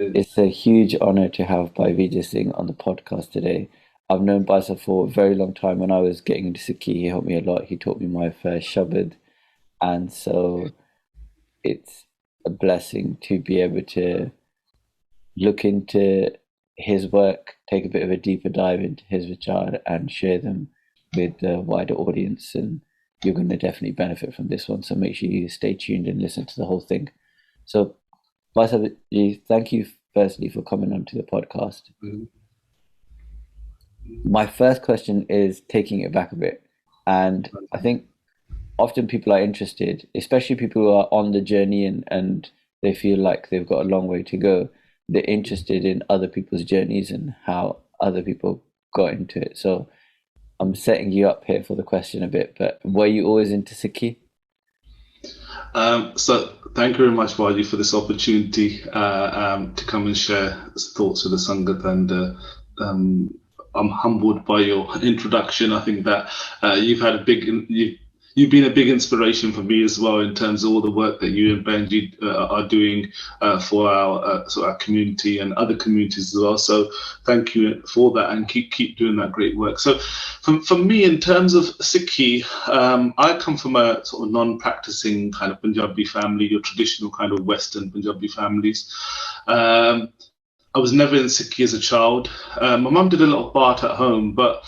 It's a huge honor to have Bhai Vijay Singh on the podcast today. I've known Baisa for a very long time. When I was getting into Sikhi, he helped me a lot. He taught me my first Shabad. And so it's a blessing to be able to look into his work, take a bit of a deeper dive into his vichar and share them with the wider audience. And you're going to definitely benefit from this one. So make sure you stay tuned and listen to the whole thing. So, Baisa, thank you firstly for coming onto the podcast. Mhm. My first question is taking it back a bit. And I think often people are interested, especially people who are on the journey and they feel like they've got a long way to go. They're interested in other people's journeys and how other people got into it. So I'm setting you up here for the question a bit, but were you always into Sikhi? So thank you very much, Vijay, for this opportunity to come and share thoughts with the Sangat, and I'm humbled by your introduction. I think that you've been a big inspiration for me as well in terms of all the work that you and Benji are doing for our community and other communities as well. So thank you for that, and keep doing that great work. So for me, in terms of Sikhi, I come from a sort of non-practicing kind of Punjabi family, your traditional kind of Western Punjabi families. I was never in Sikhi as a child. My mum did a lot of part at home, but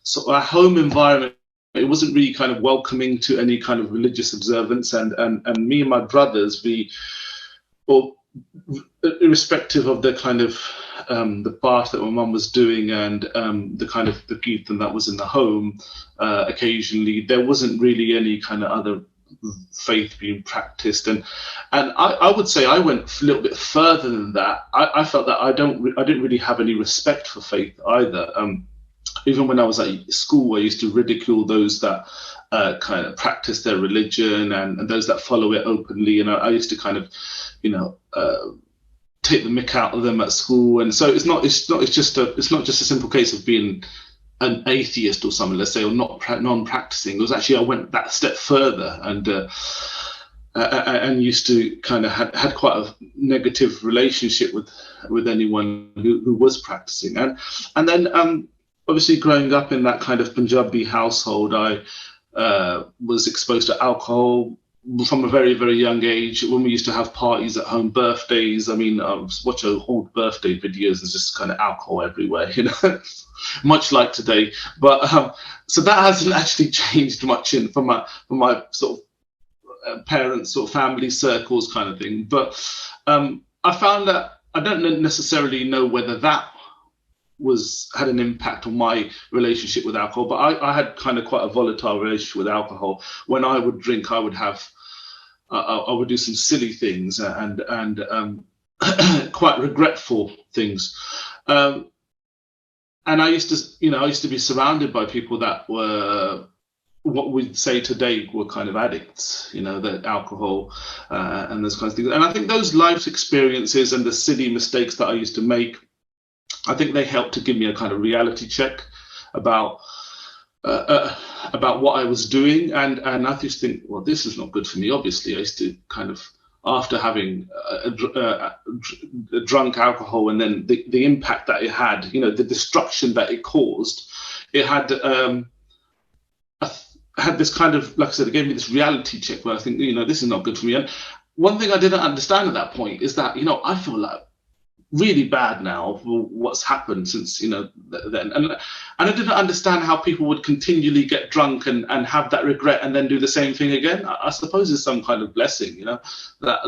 so our home environment, it wasn't really kind of welcoming to any kind of religious observance. And me and my brothers, irrespective of the kind of the part that my mum was doing and the kind of the kirtan that was in the home, occasionally there wasn't really any kind of other faith being practiced, and I would say I went a little bit further than that. I felt that I didn't really have any respect for faith either. Even when I was at school, I used to ridicule those that kind of practice their religion and those that follow it openly, and I used to kind of, take the mick out of them at school. And so it's not just a simple case of being an atheist or something, let's say, or non-practicing. It was actually I went that step further and used to kind of had quite a negative relationship with anyone who was practicing. And then obviously growing up in that kind of Punjabi household, I was exposed to alcohol from a very, very young age. When we used to have parties at home, birthdays, I mean, I was watching old birthday videos, there's just kind of alcohol everywhere, much like today. But so that hasn't actually changed much from my sort of parents or family circles kind of thing. But I found that I don't necessarily know whether that had an impact on my relationship with alcohol, but I had kind of quite a volatile relationship with alcohol. When I would drink, I would do some silly things and quite regretful things. And I used to be surrounded by people that were what we'd say today were kind of addicts, the alcohol and those kinds of things. And I think those life experiences and the silly mistakes that I used to make, I think they helped to give me a kind of reality check about what I was doing, and I just think, well, this is not good for me. Obviously, I used to kind of, after having drunk alcohol, and then the impact that it had, the destruction that it caused, it had had this kind of, like I said, it gave me this reality check where I think, this is not good for me. And one thing I didn't understand at that point is that, I feel like really bad now for what's happened since then, and I didn't understand how people would continually get drunk and have that regret and then do the same thing again. I suppose it's some kind of blessing, that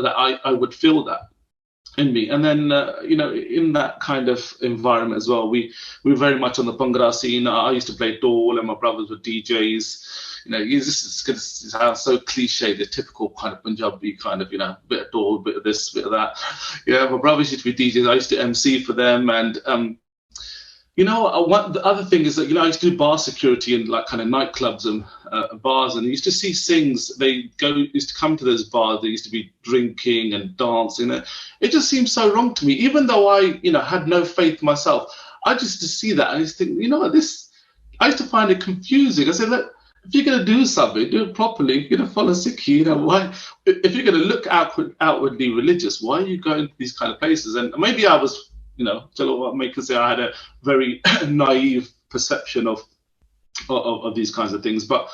I would feel that in me. And then in that kind of environment as well, we were very much on the Bhangra scene. I used to play dole and my brothers were DJs. This sounds so cliche, the typical kind of Punjabi kind of, bit of dole, bit of this, bit of that. My brothers used to be DJs. I used to MC for them. And, the other thing is that, I used to do bar security in like kind of nightclubs and bars, and I used to see Singhs. They used to come to those bars. They used to be drinking and dancing. It just seemed so wrong to me, even though I, had no faith myself. I just to see that and I just think, this, I used to find it confusing. I said, look, if you're going to do something, do it properly. You're going to follow Sikhi. You know, why? If you're going to look outwardly religious, why are you going to these kind of places? And maybe I was, you know, what makers say I had a very naive perception of these kinds of things. But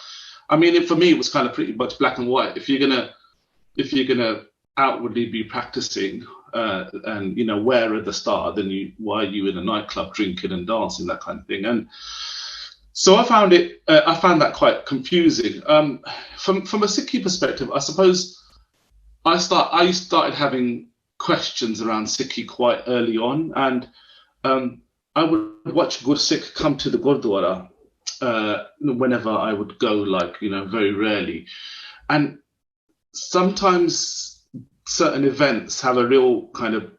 I mean, for me, it was kind of pretty much black and white. If you're gonna outwardly be practicing and, you know, where at the start, then why are you in a nightclub drinking and dancing, that kind of thing? And so I found that quite confusing. From a Sikhi perspective, I suppose I started having questions around Sikhi quite early on, and I would watch Gursikh come to the Gurdwara whenever I would go, like, you know, very rarely. And sometimes certain events have a real kind of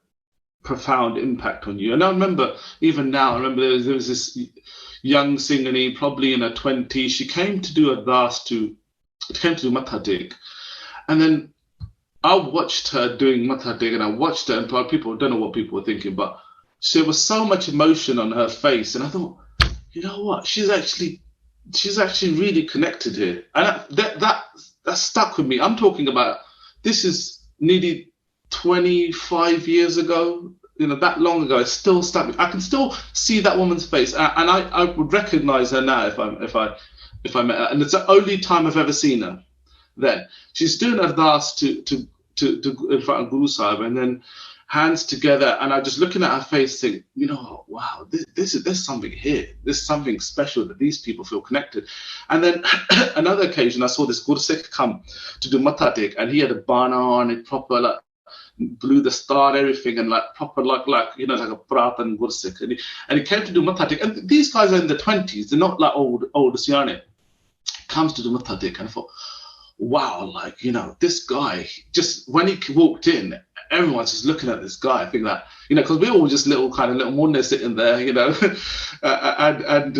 profound impact on you. And I remember, even now, there was this young Singhani, probably in her 20s. She came to do Matha Tek. And then I watched her doing Matha Tek, and I watched her, and people, don't know what people were thinking, but there was so much emotion on her face. And I thought, you know what? She's actually really connected here, and that stuck with me. I'm talking about, this is nearly 25 years ago. You know, that long ago. It still stuck. I can still see that woman's face, and I would recognize her now if I met her. And it's the only time I've ever seen her. Then she's doing ardas to in front of Guru Sahib, and then hands together, and I'm just looking at her face, think, you know, wow, there's something here. There's something special that these people feel connected. And then another occasion, I saw this Gursikh come to do Matha Tek, and he had a bana on it, proper, like, blew the star, everything, and like proper, like you know, like a Pratan Gursikh. And he came to do Matha Tek. And these guys are in their 20s. They're not like old Siane. Comes to do Matha Tek, and I thought, wow, like, you know, this guy, just when he walked in, everyone's just looking at this guy. I think that, you know, because we're all just little munne sitting there, you know, and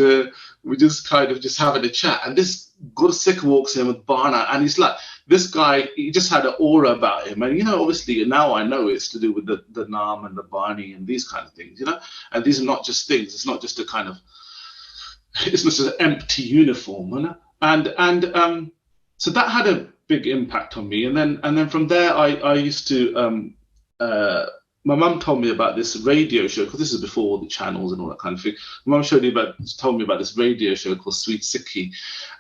we're just kind of just having a chat. And this Gursikh walks in with Bana, and he's like, this guy, he just had an aura about him. And, you know, obviously now I know it's to do with the Naam and the Bani and these kind of things, you know, and these are not just things. It's not just a kind of, it's not just an empty uniform, you know? And so that had a big impact on me. And then from there, I used to, my mum told me about this radio show, because this is before all the channels and all that kind of thing. My mum told me about this radio show called Sweet Sikhi,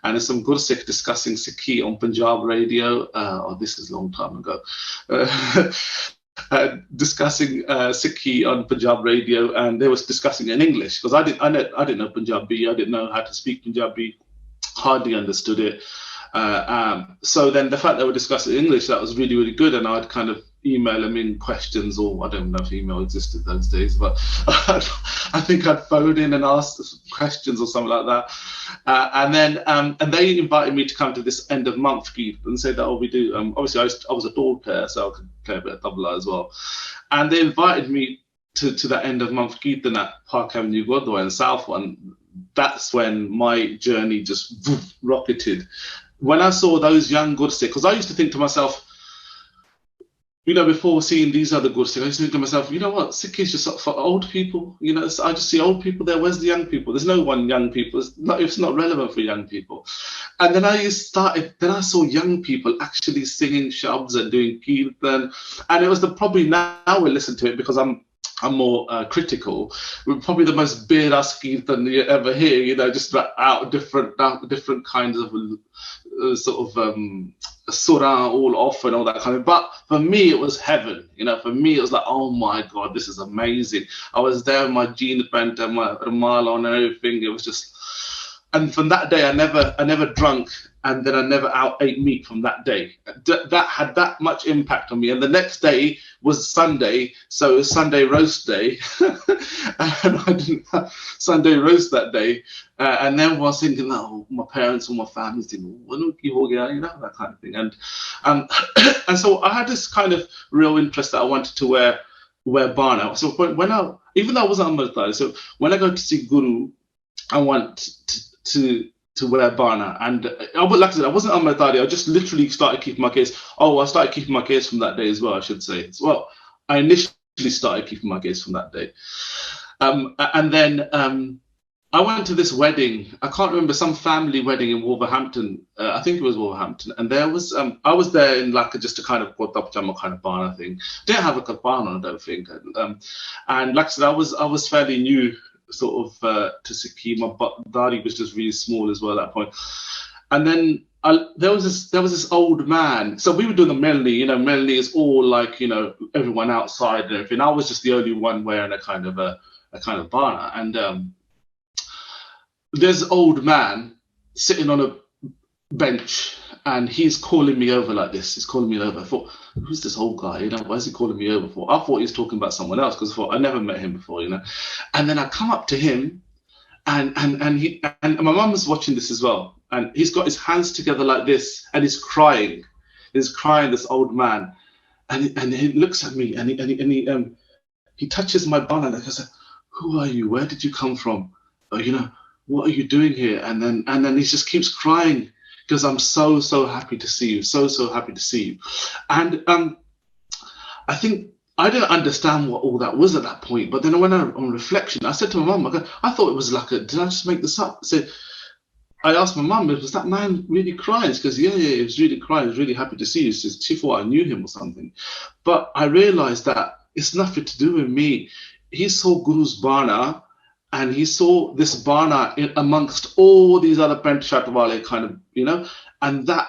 and there's some Gursikh discussing Sikhi on Punjab Radio. This is a long time ago. Discussing Sikhi on Punjab Radio, and they was discussing in English, because I didn't know Punjabi. I didn't know how to speak Punjabi, hardly understood it. So then the fact that we discussed it in English, that was really, really good. And I'd kind of email them in questions, or I don't know if email existed those days, but I think I'd phone in and ask questions or something like that. And they invited me to come to this end of month gig and say that, we do. Obviously, I was a dole player, so I could play a bit of tabla as well. And they invited me to that end of month Kirtan at Park Avenue Gurdwara in South One. That's when my journey just rocketed. When I saw those young Gursikh, because I used to think to myself, you know, before seeing these other Gursikh, I used to think to myself, you know what, Sikh is just for old people. You know, I just see old people there. Where's the young people? There's no one young people. It's not relevant for young people. And then I saw young people actually singing shabds and doing kirtan. And it was probably now we listen to it because I'm more critical. We're probably the most beer-ass kirtan you ever hear, you know, just out different kinds of surah all off and all that kind of. But for me, it was heaven. You know, for me, it was like, oh my God, this is amazing. I was there with my jean pant and my rumal on and everything. It was just, and from that day, I never drunk, and then I never ate meat from that day. That had that much impact on me. And the next day was Sunday, so it was Sunday roast day, and I didn't have Sunday roast that day. And then I was thinking, oh, my parents or my family's thinking, you know, that kind of thing. And so I had this kind of real interest that I wanted to wear Bana. So even though I wasn't Amritari, so when I go to see Guru, I want to wear Bana. And like I said, I wasn't Amritari. I just literally started keeping my gaze. I started keeping my gaze from that day as well, I should say. Well, I initially started keeping my gaze from that day. And then I went to this wedding. I can't remember, some family wedding in Wolverhampton. I think it was Wolverhampton. And there was, I was there in like just a kind of kurta pajama kind of bana thing. Didn't have a kabana, I don't think. And like I said, I was fairly new sort of to Sikhi. My dari was just really small as well at that point. And then there was this old man. So we were doing the melni. You know, melni is all like, you know, everyone outside and everything. I was just the only one wearing a kind of bana. And there's an old man sitting on a bench, and he's calling me over like this. He's calling me over. I thought, who's this old guy? You know, why is he calling me over for? I thought he was talking about someone else, because I thought I never met him before, you know. And then I come up to him, and my mum was watching this as well, and he's got his hands together like this, and he's crying. He's crying, this old man, and he looks at me, and he touches my bana, and I said, "Who are you? Where did you come from? You know, what are you doing here?" And then he just keeps crying, because I'm so happy to see you, so happy to see you. And I think I didn't understand what all that was at that point. But then when on reflection, I said to my mum, I thought it was like did I just make this up? I asked my mum, was that man really crying? She goes, yeah, he was really crying. He was really happy to see you. She thought I knew him or something. But I realized that it's nothing to do with me. He saw Guru's bana, and he saw this bana amongst all these other Pentshatwale kind of, you know, and that,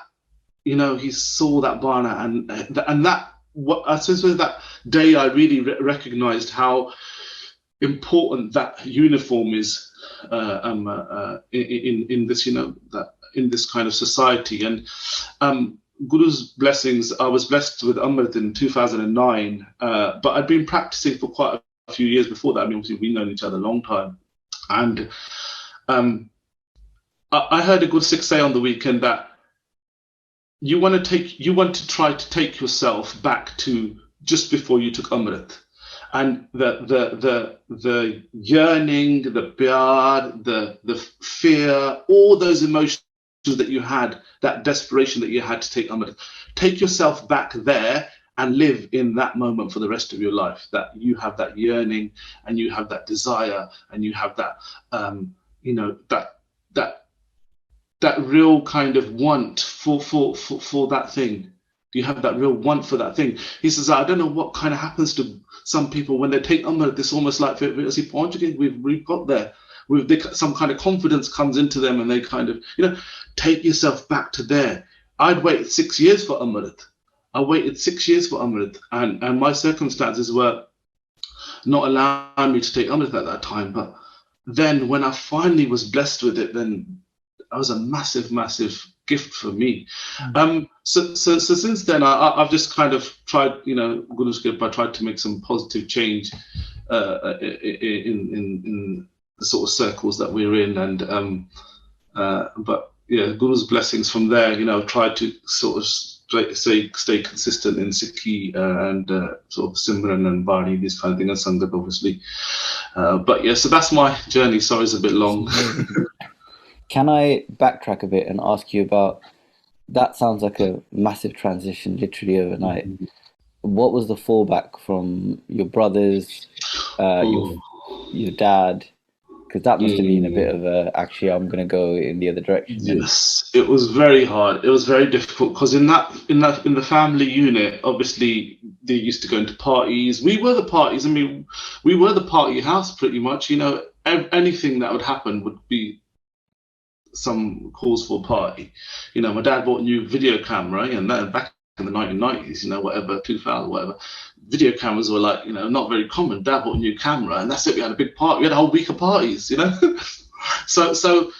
you know, he saw that bana, and that, since that day, I really recognized how important that uniform is in this, you know, that in this kind of society. And Guru's blessings, I was blessed with Amrit in 2009, but I'd been practicing for quite a few years before that. I mean, obviously we've known each other a long time. And I heard a good Sikh say on the weekend that you want to try to take yourself back to just before you took Amrit, and the yearning, the pyar, the fear, all those emotions that you had, that desperation that you had to take Amrit. Take yourself back there and live in that moment for the rest of your life, that you have that yearning, and you have that desire, and you have that, you know, that real kind of want for that thing. You have that real want for that thing. He says, I don't know what kind of happens to some people when they take Amrit. It's almost like, we've got there. Some kind of confidence comes into them, and they kind of, you know, take yourself back to there. I'd waited 6 years for Amrit. I waited 6 years for Amrit, and my circumstances were not allowing me to take Amrit at that time. But then when I finally was blessed with it, then it was a massive gift for me. So since then, I've just kind of tried, you know, Guru's gift, I tried to make some positive change in the sort of circles that we're in, and but yeah, Guru's blessings from there, you know, tried to sort of stay consistent in Sikhi and sort of Simran and Bari, these kind of things, and Sangat obviously. But yeah, so that's my journey. Sorry, it's a bit long. Can I backtrack a bit and ask you about, that sounds like a massive transition, literally overnight. What was the fallback from your brothers, your dad? Because that must have been a bit of actually, I'm going to go in the other direction. Yes, it was very hard. It was very difficult, because in the family unit, obviously they used to go into parties. We were the parties. I mean, we were the party house pretty much. You know, anything that would happen would be some cause for a party. You know, my dad bought a new video camera, and then back in the 1990s, you know, whatever, 2000, whatever, video cameras were like, you know, not very common. Dad bought a new camera, and that's it. We had a big party. We had a whole week of parties, you know. so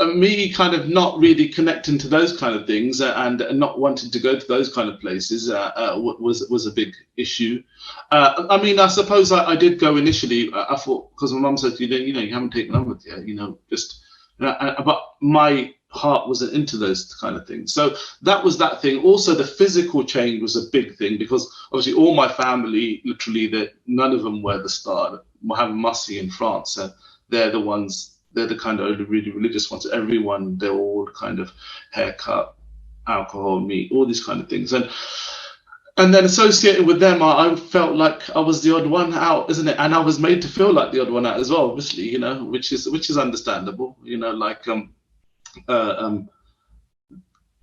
me kind of not really connecting to those kind of things, and not wanting to go to those kind of places was a big issue. I mean, I suppose I did go initially. I thought, because my mum said, you know, you haven't taken Amrit yet, you know, just. But my heart wasn't into those kind of things. So that was that thing. Also, the physical change was a big thing, because obviously all my family, literally, none of them were the star. I have Mussy in France, so they're the kind of only really religious ones. Everyone, they're all kind of haircut, alcohol, meat, all these kind of things. And And then associated with them, I felt like I was the odd one out, isn't it? And I was made to feel like the odd one out as well, obviously, you know, which is understandable, you know, like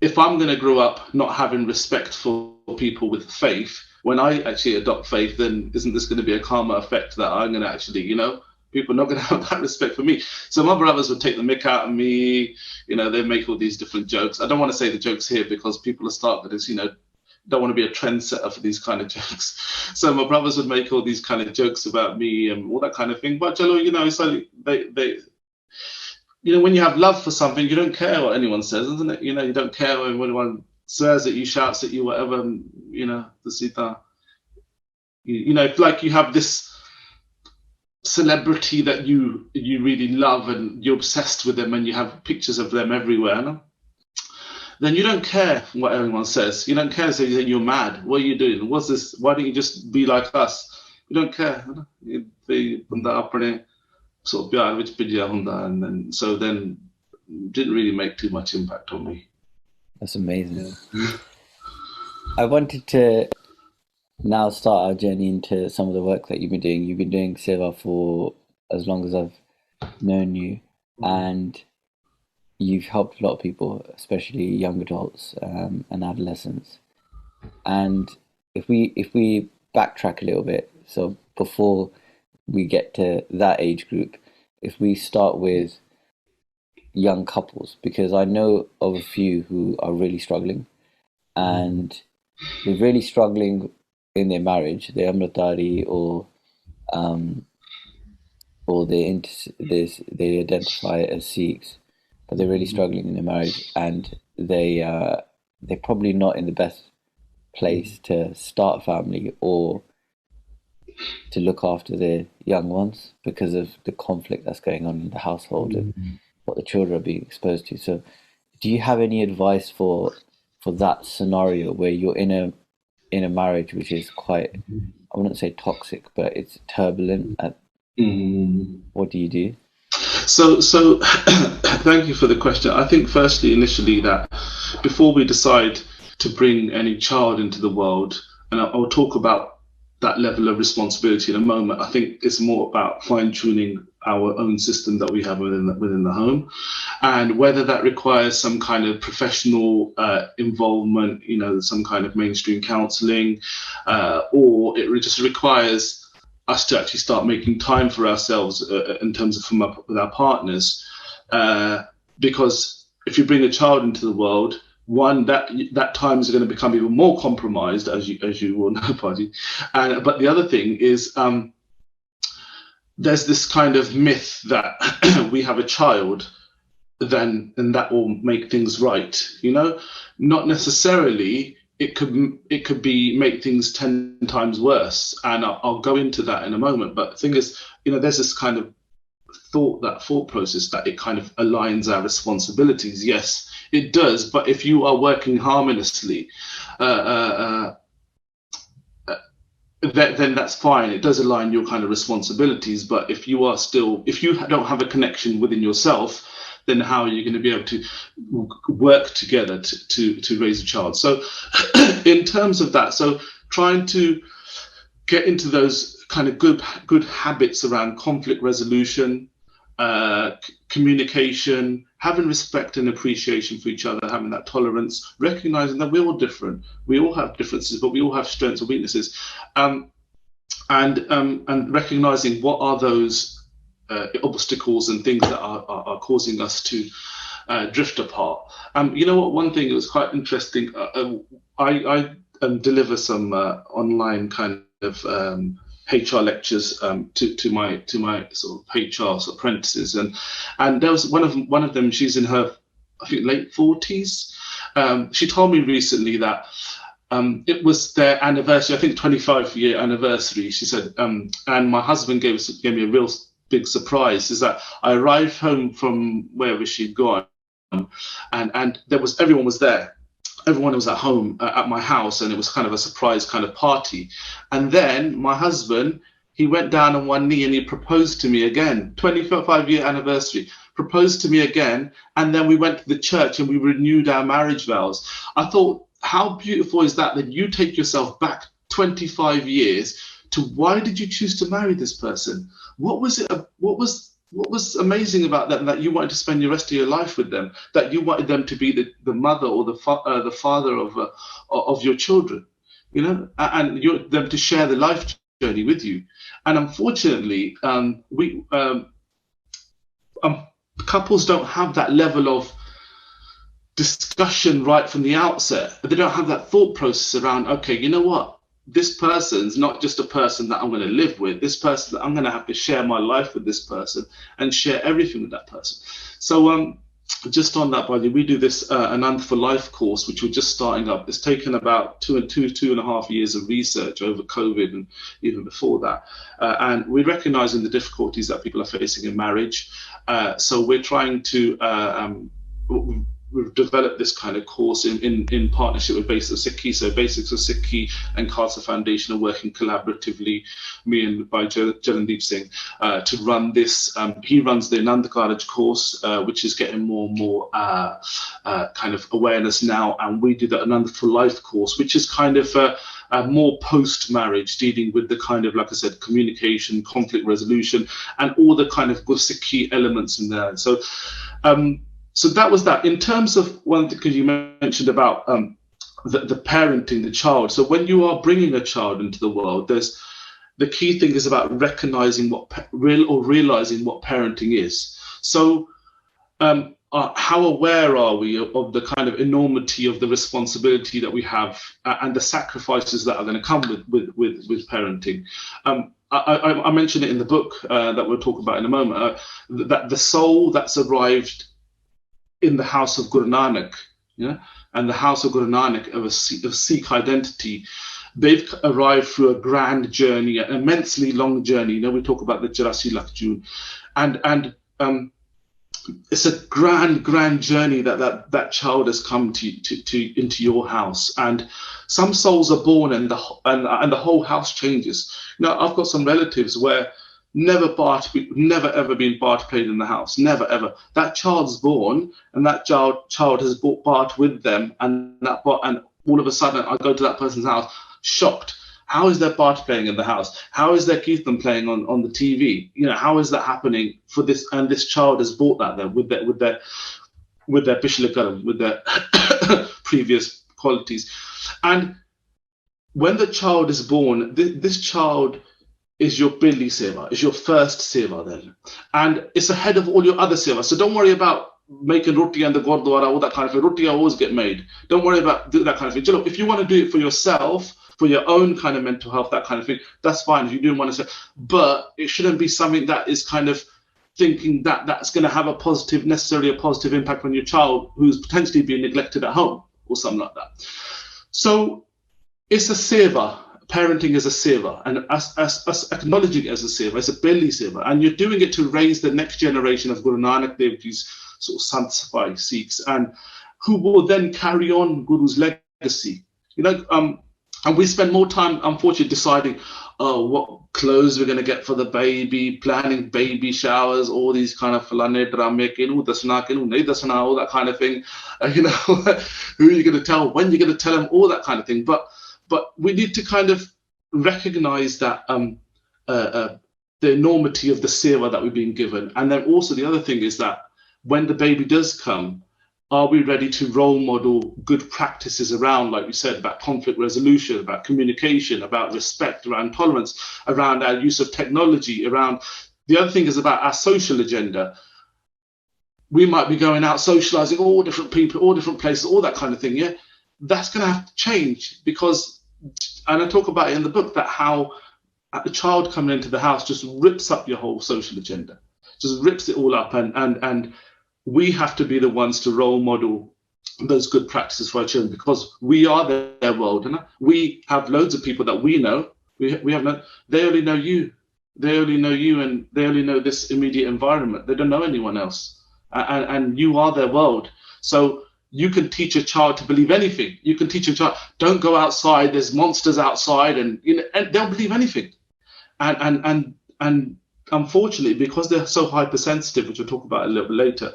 if I'm going to grow up not having respect for people with faith, when I actually adopt faith, then isn't this going to be a karma effect that I'm going to actually, you know, people are not going to have that respect for me. So my brothers would take the mick out of me, you know, they make all these different jokes. I don't want to say the jokes here because people are starting to, you know, don't want to be a trendsetter for these kind of jokes. So my brothers would make all these kind of jokes about me and all that kind of thing. But, you know, so they you know, when you have love for something, you don't care what anyone says, isn't it? You know, you don't care when anyone swears at you, shouts at you, whatever, you know, the sita. You know, if like you have this celebrity that you really love and you're obsessed with them and you have pictures of them everywhere, no? Then you don't care what anyone says. You don't care, say you're mad. What are you doing? What's this? Why don't you just be like us? You don't care. Sort of and then didn't really make too much impact on me. That's amazing. I wanted to now start our journey into some of the work that you've been doing. You've been doing seva for as long as I've known you, and you've helped a lot of people, especially young adults and adolescents. And if we backtrack a little bit, so before we get to that age group, if we start with young couples, because I know of a few who are really struggling, and they're really struggling in their marriage, they're Amritari or they identify as Sikhs, but they're really struggling in their marriage, and they're probably not in the best place to start a family or to look after their young ones because of the conflict that's going on in the household and what the children are being exposed to. So do you have any advice for that scenario where you're in a marriage which is quite, I wouldn't say toxic, but it's turbulent? What do you do? So thank you for the question. I think firstly, initially, that before we decide to bring any child into the world, and I'll talk about that level of responsibility in a moment, I think it's more about fine-tuning our own system that we have within the home, and whether that requires some kind of professional involvement, you know, some kind of mainstream counselling, or it just requires us to actually start making time for ourselves in terms of with our partners, because if you bring a child into the world, one, that time is going to become even more compromised, as you will know, Party. But the other thing is, there's this kind of myth that we have a child, and that will make things right. You know, not necessarily. It could be make things 10 times worse, and I'll go into that in a moment. But the thing is, you know, there's this kind of thought process that it kind of aligns our responsibilities. Yes, it does. But if you are working harmoniously, then that's fine. It does align your kind of responsibilities. But if you don't have a connection within yourself, then how are you going to be able to work together to raise a child? So in terms of that, so trying to get into those kind of good habits around conflict resolution, communication, having respect and appreciation for each other, having that tolerance, recognizing that we're all different. We all have differences, but we all have strengths and weaknesses. And recognizing what are those obstacles and things that are causing us to drift apart. You know what? One thing that was quite interesting. I deliver some online kind of HR lectures to my sort of HR apprentices, and there was one of them. She's in her, I think, late 40s. She told me recently that it was their anniversary. I think 25-year anniversary. She said, and my husband gave me a real big surprise, is that I arrived home from wherever she'd gone, and everyone was there. Everyone was at home at my house, and it was kind of a surprise kind of party. And then my husband he went down on one knee and he proposed to me again, 25-year anniversary, proposed to me again. And then we went to the church and we renewed our marriage vows. I thought, how beautiful is that you take yourself back 25 years to why did you choose to marry this person? What was it? What was amazing about them that you wanted to spend the rest of your life with them? That you wanted them to be the mother or the father of your children, you know, and them to share the life journey with you. And unfortunately, couples don't have that level of discussion right from the outset. They don't have that thought process around, okay, you know what? This person's not just a person that I'm going to live with. This person that I'm going to have to share my life with this person and share everything with that person. So just on that, Bhai, we do this Anand for Life course, which we're just starting up. It's taken about two and a half years of research over COVID and even before that. And we're recognizing the difficulties that people are facing in marriage. So we're trying to we've developed this kind of course in partnership with Basics of Sikhi. So Basics of Sikhi and Khalsa Foundation are working collaboratively, me and Vijay Singh, to run this. He runs the Anand College course, which is getting more and more kind of awareness now. And we do the Anand for Life course, which is kind of more post-marriage, dealing with the kind of, like I said, communication, conflict resolution, and all the kind of good Sikhi elements in there. So that was that. In terms of one thing you mentioned about the parenting, the child. So when you are bringing a child into the world, the key thing is about recognizing realizing what parenting is. So how aware are we of the kind of enormity of the responsibility that we have and the sacrifices that are going to come with parenting? I mentioned it in the book that we'll talk about in a moment, that the soul that's arrived in the house of Guru Nanak, and the house of Guru Nanak of Sikh identity, they've arrived through a grand journey, an immensely long journey. We talk about the 84 lakh June, and it's a grand journey that child has come to into your house. And some souls are born and the whole house changes. I've got some relatives where never ever been Bart played in the house, never ever. That child's born and that child has brought Bart with them, and all of a sudden I go to that person's house shocked. How is there Bart playing in the house? How is there Kirtan playing on the TV? How is that happening for this? And this child has brought that there with their Pishla Karam, with their previous qualities. And when the child is born, this child is your Billy seva, is your first seva then. And it's ahead of all your other seva. So don't worry about making roti and the gurdwara, all that kind of thing. Roti always get made. Don't worry about that kind of thing. If you want to do it for yourself, for your own kind of mental health, that kind of thing, that's fine if you do want to say. But it shouldn't be something that is kind of thinking that that's going to have necessarily a positive impact on your child who's potentially being neglected at home or something like that. So it's a seva. Parenting is a seva, and us acknowledging it as a seva, it's a belly seva, and you're doing it to raise the next generation of Guru Nanak Dev Ji's sort of Sant Sikhs, and who will then carry on Guru's legacy. And we spend more time, unfortunately, deciding what clothes we're going to get for the baby, planning baby showers, all these kind of falane drame, dasna, all that kind of thing. Who are you going to tell, when you're going to tell them, all that kind of thing. But we need to kind of recognize that the enormity of the seva that we've been given. And then also the other thing is that when the baby does come, are we ready to role model good practices around, like you said, about conflict resolution, about communication, about respect, around tolerance, around our use of technology, around the other thing is about our social agenda. We might be going out socializing, all different people, all different places, all that kind of thing. Yeah, that's going to have to change because, and I talk about it in the book, that how a child coming into the house just rips up your whole social agenda, just rips it all up, and we have to be the ones to role model those good practices for our children because we are their world. We have loads of people that we know. We have no, they only know you. They only know you, and they only know this immediate environment. They don't know anyone else, and you are their world. So you can teach a child to believe anything. You can teach a child, don't go outside. There's monsters outside, and they'll believe anything. and unfortunately, because they're so hypersensitive, which we'll talk about a little bit later,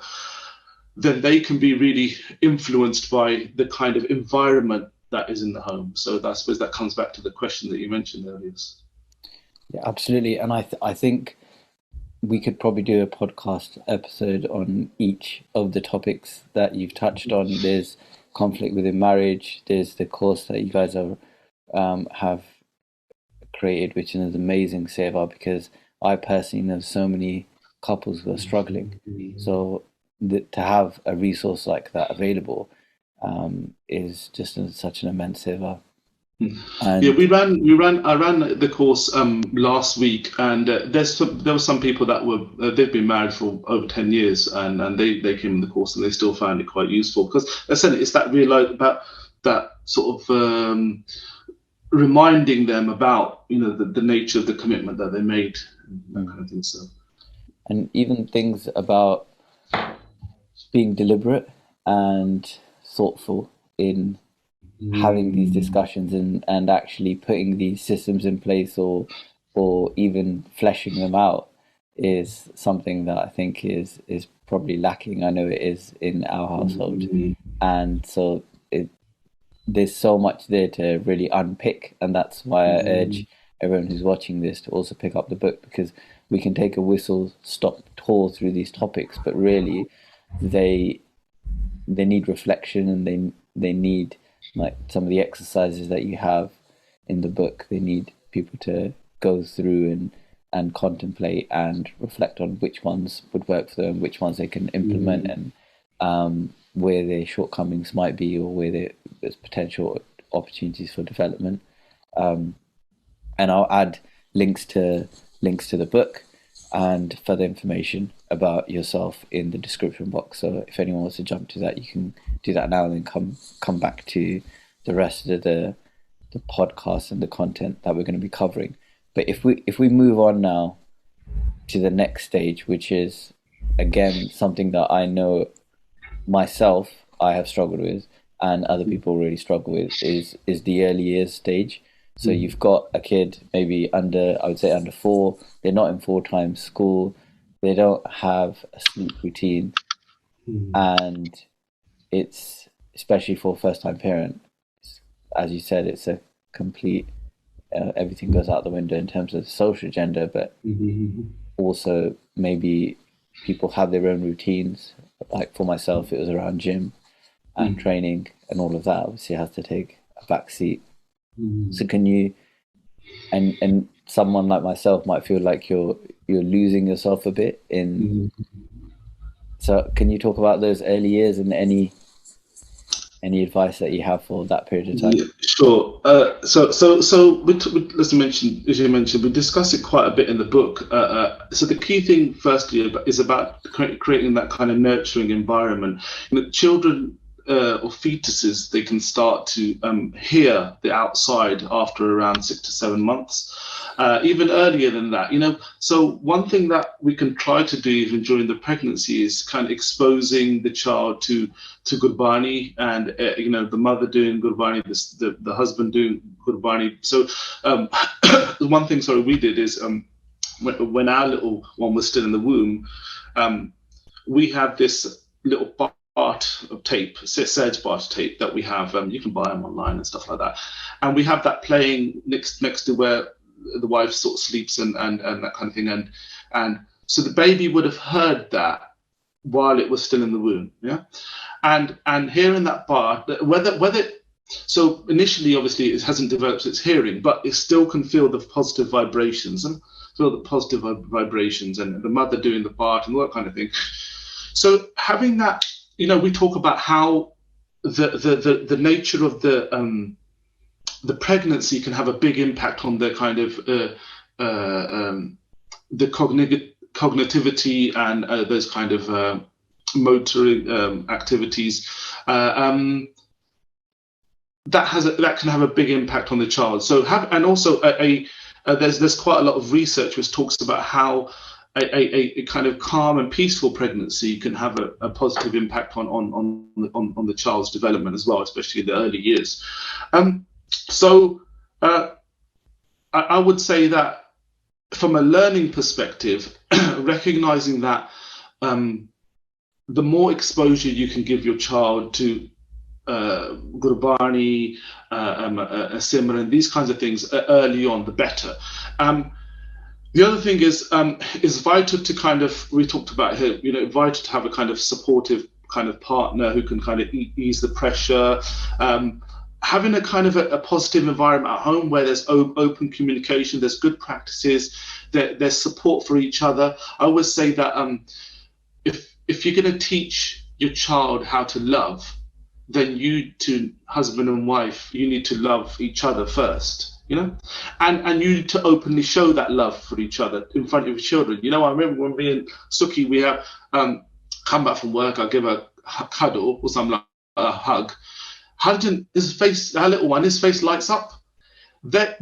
then they can be really influenced by the kind of environment that is in the home. So I suppose that comes back to the question that you mentioned earlier. Yeah, absolutely. And I think we could probably do a podcast episode on each of the topics that you've touched on. There's conflict within marriage. There's the course that you guys have created, which is an amazing seva, because I personally know so many couples who are struggling. So to have a resource like that available is just such an immense seva. And yeah, I ran the course last week, and there were some people that were they've been married for over 10 years, and they came in the course and they still found it quite useful, because essentially it's that about that sort of reminding them about the nature of the commitment that they made, that kind of thing. So, and even things about being deliberate and thoughtful in having these discussions and actually putting these systems in place, or even fleshing them out, is something that I think is probably lacking. I know it is in our household, and so there's so much there to really unpick, and that's why I urge everyone who's watching this to also pick up the book, because we can take a whistle-stop tour through these topics, but really they need reflection, and they need, like some of the exercises that you have in the book, they need people to go through and contemplate and reflect on which ones would work for them, which ones they can implement, and where their shortcomings might be, or where there's potential opportunities for development. And I'll add links to the book and further information about yourself in the description box. So if anyone wants to jump to that, you can do that now, and then come back to the rest of the podcast and the content that we're going to be covering. But if we move on now to the next stage, which is again something that I know myself I have struggled with, and other people really struggle with, is the early years stage. So you've got a kid maybe under 4, they're not in full-time school, they don't have a sleep routine, and it's, especially for a first-time parent, as you said, it's a complete, everything goes out the window in terms of the social agenda, but also maybe people have their own routines. Like for myself, it was around gym and training, and all of that obviously has to take a back seat. So can you, and someone like myself might feel like you're losing yourself a bit in. So can you talk about those early years and any advice that you have for that period of time? Yeah, sure. So as you mentioned, we discuss it quite a bit in the book. So the key thing, firstly, is about creating that kind of nurturing environment. Children or fetuses, they can start to hear the outside after around 6 to 7 months, even earlier than that. So one thing that we can try to do even during the pregnancy is kind of exposing the child to Gurbani, and the mother doing Gurbani, the husband doing Gurbani. So one thing, we did is when our little one was still in the womb, we had this little part of tape, Serge Bart tape that we have. You can buy them online and stuff like that, and we have that playing next to where the wife sort of sleeps and that kind of thing, and so the baby would have heard that while it was still in the womb, and hearing that part, whether so initially obviously it hasn't developed its hearing, but it still can feel the positive vibrations and the mother doing the part and all that kind of thing. So having that, we talk about how the nature of the pregnancy can have a big impact on the kind of the cognitivity and those kind of motor activities. That can have a big impact on the child. So there's quite a lot of research which talks about how a kind of calm and peaceful pregnancy can have a positive impact on the child's development as well, especially in the early years. I would say that from a learning perspective, recognizing that the more exposure you can give your child to Gurbani, Simran, these kinds of things early on, the better. The other thing is vital to kind of, we talked about here, vital to have a kind of supportive kind of partner who can kind of ease the pressure. Having a kind of a positive environment at home where there's open communication, there's good practices, there's support for each other. I always say that if you're going to teach your child how to love, then you two, husband and wife, you need to love each other first, and you need to openly show that love for each other in front of your children. I remember when me and Suki, we have come back from work, I give her a cuddle or something like a hug. His face lights up.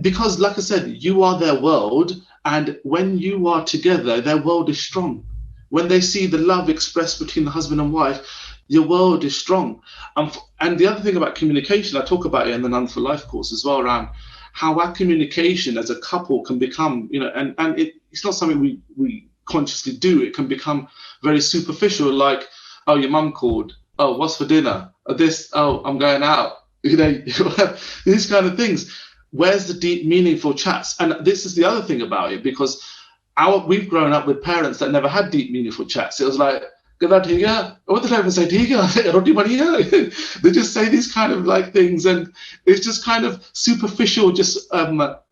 Because, like I said, you are their world, and when you are together, their world is strong. When they see the love expressed between the husband and wife, your world is strong. And the other thing about communication, I talk about it in the None for Life course as well, around how our communication as a couple can become, and it's not something we consciously do. It can become very superficial, like, oh, your mum called. Oh, what's for dinner? Oh, I'm going out. These kind of things. Where's the deep, meaningful chats? And this is the other thing about it, because we've grown up with parents that never had deep, meaningful chats. It was like, what did I even say? They just say these kind of like things, and it's just kind of superficial, just what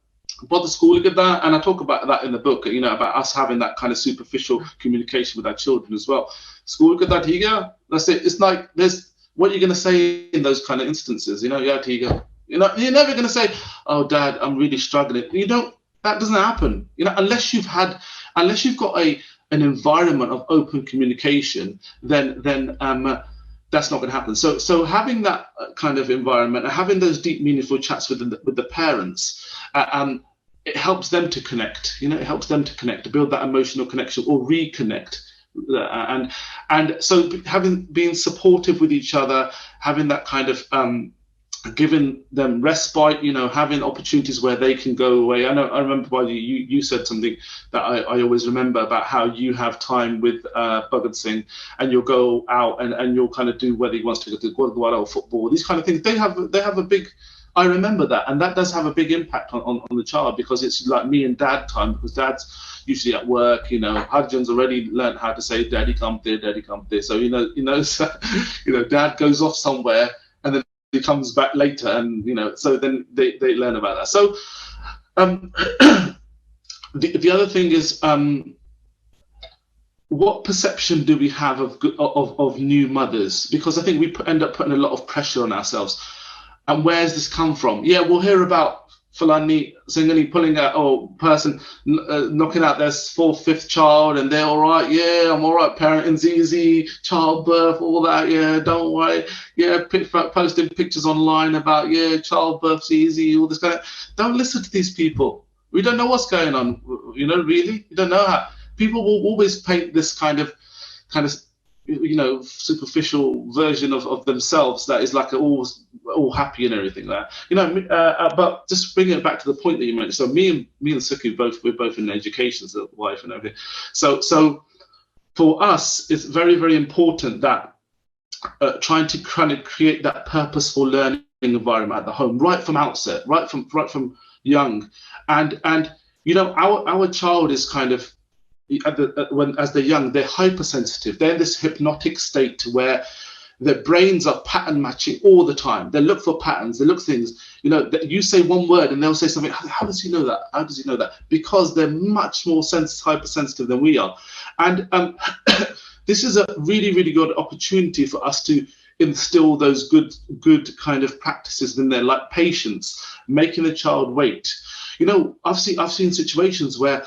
the school get that. And I talk about that in the book, about us having that kind of superficial communication with our children as well. School get that here. That's it. It's like there's what you're going to say in those kind of instances. You're never going to say, "Oh, Dad, I'm really struggling." That doesn't happen. Unless you've got an environment of open communication, then that's not going to happen. So having that kind of environment and having those deep, meaningful chats with the parents, it helps them to connect. It helps them to connect, to build that emotional connection or reconnect. And so being supportive with each other, having that kind of giving them respite, having opportunities where they can go away. I remember why you said something that I always remember about how you have time with Bhai Singh, and you'll go out and you'll kind of do whether he wants to go to Gurdwara or football, these kind of things. They have a big, I remember that, and that does have a big impact on the child, because it's like me and Dad time, because Dad's usually at work. Harjan's already learned how to say Daddy come there, Daddy come there. So so, Dad goes off somewhere and then he comes back later, and so then they learn about that. So the other thing is, what perception do we have of new mothers? Because I think we end up putting a lot of pressure on ourselves. And where's this come from? Yeah, we'll hear about Fulani Singhani pulling out, person knocking out their 4th, 5th child, and they're all right. Yeah, I'm all right. Parenting's easy, childbirth, all that. Yeah, don't worry. Yeah, posting pictures online about childbirth's easy, all this kind of. Don't listen to these people. We don't know what's going on. Really, you don't know how. People will always paint this kind of superficial version of themselves that is like all happy and everything there. But just bringing it back to the point that you mentioned. So me and Suki, we're both in education, so the wife and everything. So for us, it's very, very important that trying to kind of create that purposeful learning environment at the home, right from outset, right from young, and our child is kind of, as they're young, they're hypersensitive. They're in this hypnotic state where their brains are pattern matching all the time. They look for patterns. They look for things. You say one word and they'll say something. How does he know that? How does he know that? Because they're much more hypersensitive than we are. And this is a really, really good opportunity for us to instill those good kind of practices in there, like patience, making the child wait. I've seen situations where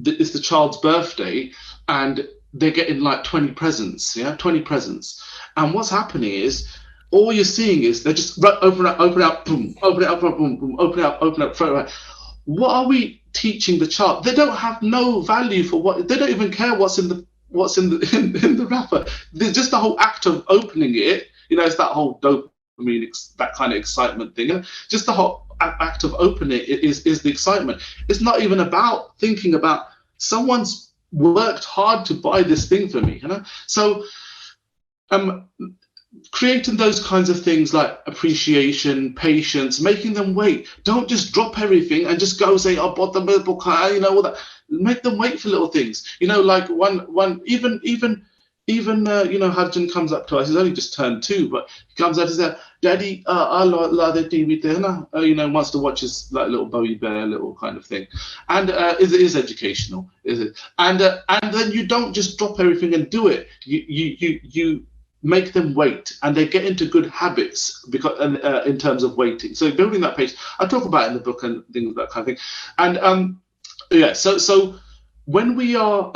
it's the child's birthday and they're getting like 20 presents, 20 presents. And what's happening is, all you're seeing is they're just open up, boom, open it up, boom, boom, open up, throw it away. What are we teaching the child? They don't have no value for what, they don't even care what's in the wrapper. There's just the whole act of opening it, it's that whole dopamine, that kind of excitement thing. Just the whole act of opening it is the excitement. It's not even about thinking about someone's worked hard to buy this thing for me, So creating those kinds of things like appreciation, patience, making them wait. Don't just drop everything and just go say, I bought the book, all that. Make them wait for little things. Like one even Hudson comes up to us. He's only just turned 2, but he comes out and says, Daddy, I like the TV there, wants to watch his like little Bowie Bear little kind of thing. And it is educational, is it? And then you don't just drop everything and do it. You make them wait, and they get into good habits because in terms of waiting. So building that patience, I talk about it in the book and things, that kind of thing. And so when we are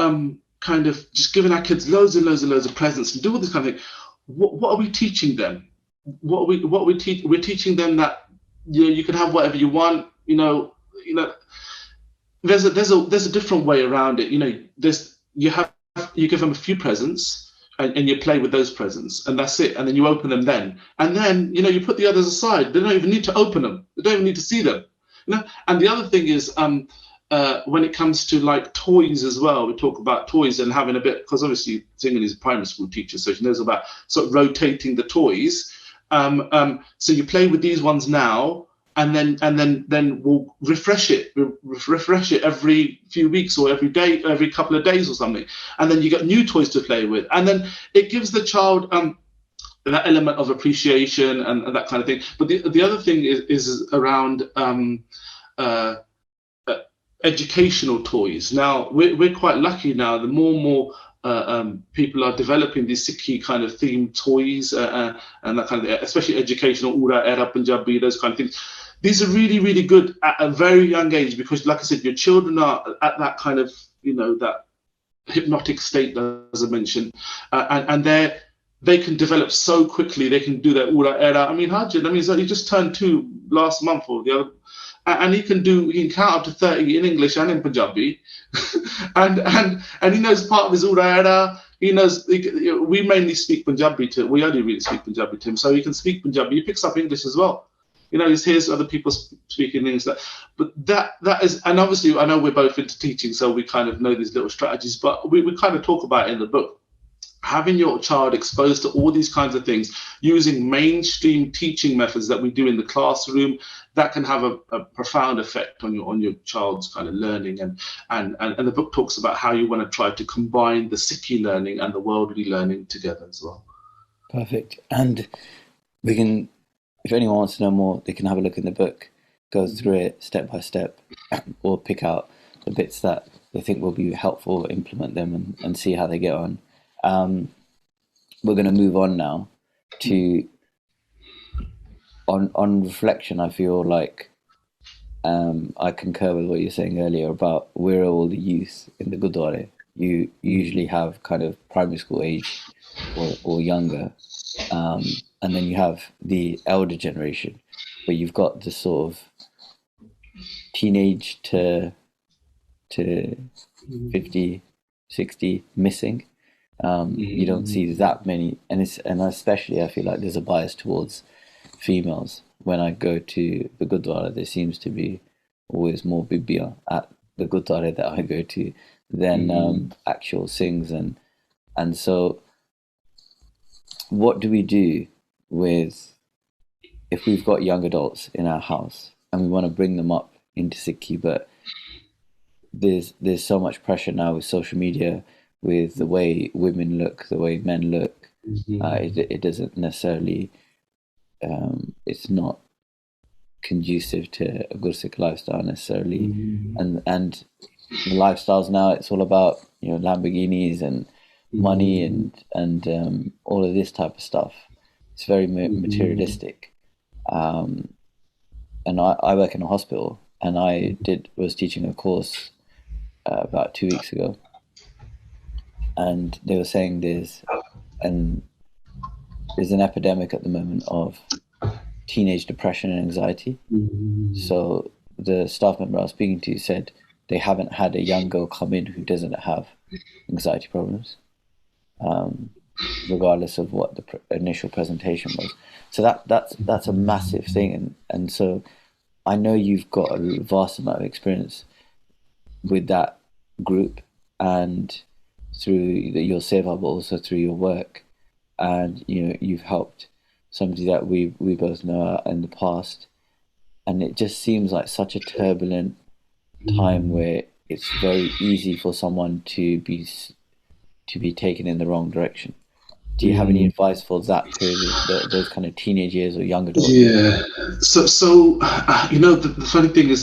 kind of just giving our kids loads and loads and loads of presents and do all this kind of thing, what are we teaching them? We're teaching them that you can have whatever you want. There's a different way around it. You give them a few presents. And you play with those presents, and that's it. And then you open them then. And then, you put the others aside. They don't even need to open them. They don't even need to see them. And the other thing is, when it comes to like toys as well, we talk about toys and having a bit, because obviously Singh is a primary school teacher, so she knows about sort of rotating the toys. So you play with these ones now, and then we'll refresh it every few weeks or every day, every couple of days or something, and then you get new toys to play with, and then it gives the child that element of appreciation and that kind of thing. But the other thing is around educational toys. Now we're quite lucky now. The more and more people are developing these Sikhi kind of themed toys and that kind of thing, especially educational, Ura, Era, Punjabi, those kind of things. These are really, really good at a very young age because, like I said, your children are at that kind of, that hypnotic state, as I mentioned, and they can develop so quickly. They can do that Ura, Era. I mean, Hajid, so he just turned 2 last month or the other, and he can count up to 30 in English and in Punjabi, and he knows part of his Ura, Era. He knows. We mainly speak Punjabi to. We only really speak Punjabi to him, so he can speak Punjabi. He picks up English as well. He hears other people speaking English. But that is, and obviously I know we're both into teaching, so we kind of know these little strategies, but we kind of talk about it in the book. Having your child exposed to all these kinds of things, using mainstream teaching methods that we do in the classroom, that can have a profound effect on your child's kind of learning. And the book talks about how you want to try to combine the Sikhi learning and the worldly learning together as well. Perfect. And we can, if anyone wants to know more, they can have a look in the book, goes through it step by step, or pick out the bits that they think will be helpful, implement them and see how they get on. We're going to move on now to, on reflection, I feel like I concur with what you're saying earlier about where are all the youth in the Gurdwara. You usually have kind of primary school age or younger. And then you have the elder generation, where you've got the sort of teenage to 50, 60 missing. You don't see that many, and especially I feel like there's a bias towards females. When I go to the Gurdwara, there seems to be always more bibia at the Gurdwara that I go to than actual Singhs, and so what do we do with if we've got young adults in our house and we want to bring them up into Sikhi, but there's so much pressure now with social media, with the way women look, the way men look. It doesn't necessarily, it's not conducive to a good Sikh lifestyle necessarily. And the lifestyles now, it's all about, Lamborghinis and money and all of this type of stuff. It's very materialistic. And I work in a hospital, and I was teaching a course about 2 weeks ago, and they were saying there's an epidemic at the moment of teenage depression and anxiety. So the staff member I was speaking to said they haven't had a young girl come in who doesn't have anxiety problems, regardless of what the initial presentation was. So that's a massive thing, and so I know you've got a vast amount of experience with that group and through your seva, but also through your work. And you've helped somebody that we both know in the past, and it just seems like such a turbulent time where it's very easy for someone to be taken in the wrong direction. Do you have any advice for that period, those kind of teenage years or young adults? Yeah. So the funny thing is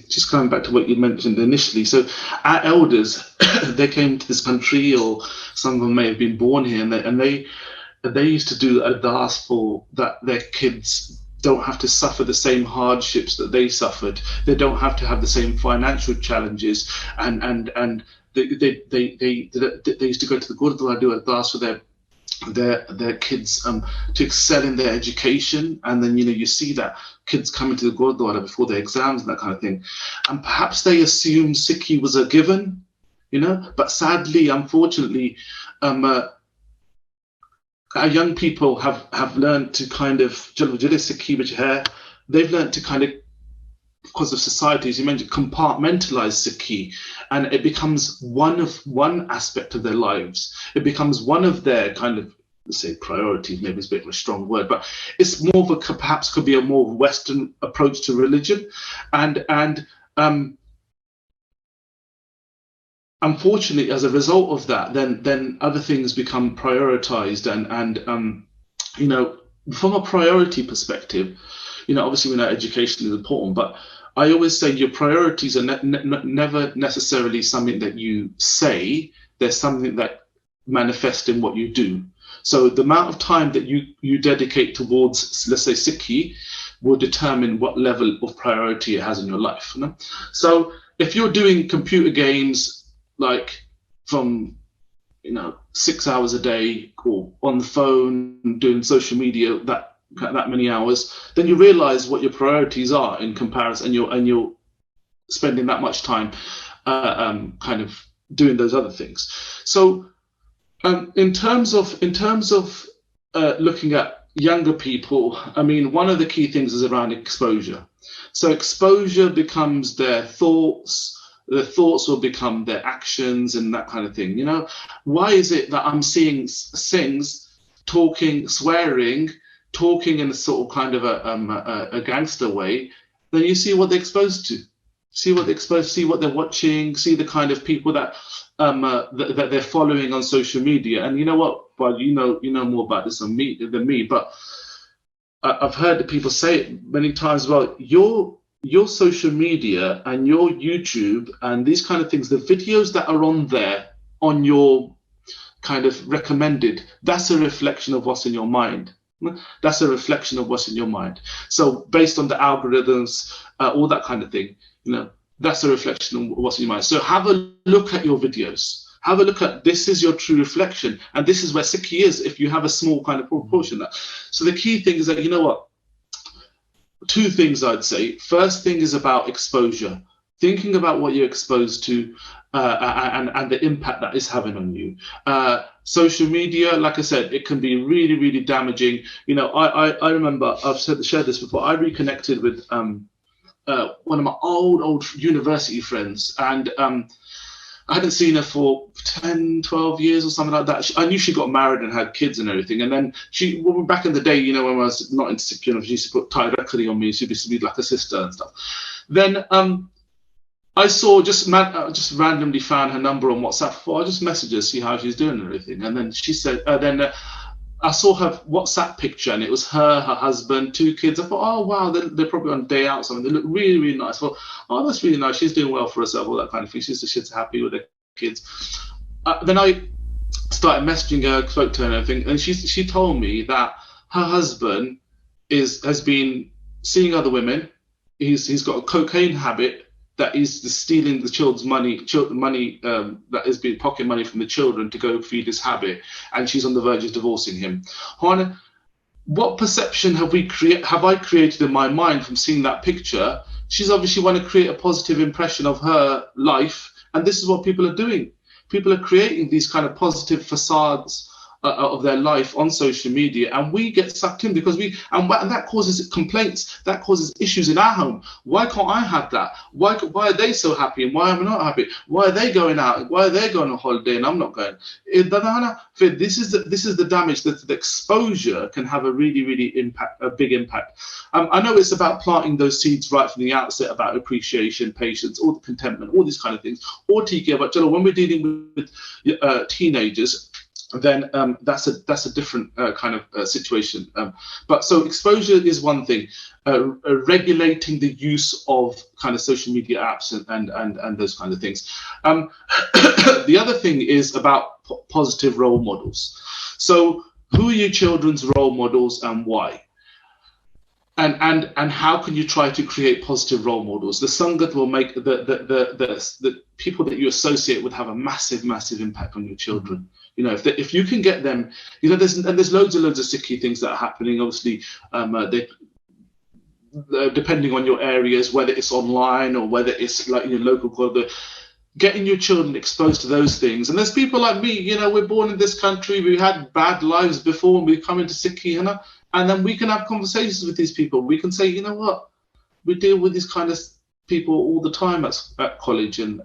just coming back to what you mentioned initially. So our elders, they came to this country, or some of them may have been born here, and they used to do ardas for that their kids don't have to suffer the same hardships that they suffered. They don't have to have the same financial challenges, and they used to go to the Gurdwara, do ardas for their kids to excel in their education. And then you see that kids coming to the Gurdwara before their exams and that kind of thing, and perhaps they assumed Sikhi was a given, but sadly, unfortunately, our young people have learned to kind of, they've learned to kind of, because of society, as you mentioned, compartmentalize Sikhi, and it becomes one aspect of their lives. It becomes one of their kind of, let's say, priorities. Maybe it's a bit of a strong word, but it's more of a, perhaps could be a more Western approach to religion, and unfortunately, as a result of that, then other things become prioritized, and from a priority perspective, obviously we know education is important, but I always say your priorities are never necessarily something that you say. There's something that manifests in what you do. So the amount of time that you dedicate towards, let's say, Sikhi, will determine what level of priority it has in your life. So if you're doing computer games, like from 6 hours a day, or on the phone doing social media that many hours, then you realize what your priorities are in comparison, and you're spending that much time kind of doing those other things. So in terms of looking at younger people, I mean, one of the key things is around exposure. So exposure becomes their thoughts will become their actions, and that kind of thing. Why is it that I'm seeing Singhs talking, swearing, talking in a sort of kind of a gangster way? Then you see what they're exposed to, see what they're watching, see the kind of people that that they're following on social media. And you know what, Bud, you know more about this than me, but I've heard people say it many times. Well, your social media and your YouTube and these kind of things, the videos that are on there on your kind of recommended, that's a reflection of what's in your mind. That's a reflection of what's in your mind. So based on the algorithms, all that kind of thing, that's a reflection of what's in your mind. So have a look at your videos. Have a look at, this is your true reflection. And this is where Sikhi is, if you have a small kind of proportion of that. So the key thing is that, two things I'd say. First thing is about exposure. Thinking about what you're exposed to and the impact that is having on you. Social media, like I said, it can be really, really damaging. I remember, I've shared this before, I reconnected with one of my old university friends, and I hadn't seen her for 10, 12 years or something like that. I knew she got married and had kids and everything. And then back in the day, when I was not into Sikh, she used to put Thai rekhari on me. She used to be like a sister and stuff. Then I saw, just randomly found her number on WhatsApp. I'll just message her, see how she's doing and everything. And then she said, I saw her WhatsApp picture, and it was her husband, 2 kids. I thought, oh wow, they're probably on a day out or something. They look really, really nice. I thought, oh, that's really nice. She's doing well for herself, all that kind of thing. She's happy with her kids. Then I started messaging her, spoke to her and everything, and she told me that her husband has been seeing other women. He's got a cocaine habit, that is stealing the children's money that has been pocket money from the children to go feed his habit, and she's on the verge of divorcing him. Juana, what perception have I created in my mind from seeing that picture? She's obviously want to create a positive impression of her life, and this is what people are doing. People are creating these kind of positive facades of their life on social media, and we get sucked in because and that causes complaints, that causes issues in our home. Why can't I have that? Why are they so happy and why am I not happy? Why are they going out? Why are they going on holiday and I'm not going? This is the damage, that the exposure can have a really big impact. I know it's about planting those seeds right from the outset about appreciation, patience, all the contentment, all these kind of things. Or TK, but when we're dealing with teenagers, then that's a different kind of situation. But so exposure is one thing. Regulating the use of kind of social media apps and those kind of things. The other thing is about positive role models. So who are your children's role models and why? And how can you try to create positive role models? The sangat will make the people that you associate with have a massive impact on your children. You know, if you can get them, you know, there's loads of Sikhi things that are happening. Obviously, depending on your areas, whether it's online or whether it's like your local club, getting your children exposed to those things. And there's people like me, you know, we're born in this country, we had bad lives before, and we come into Sikhi, you know, and then we can have conversations with these people. We can say, you know what, we deal with these kind of people all the time at college, and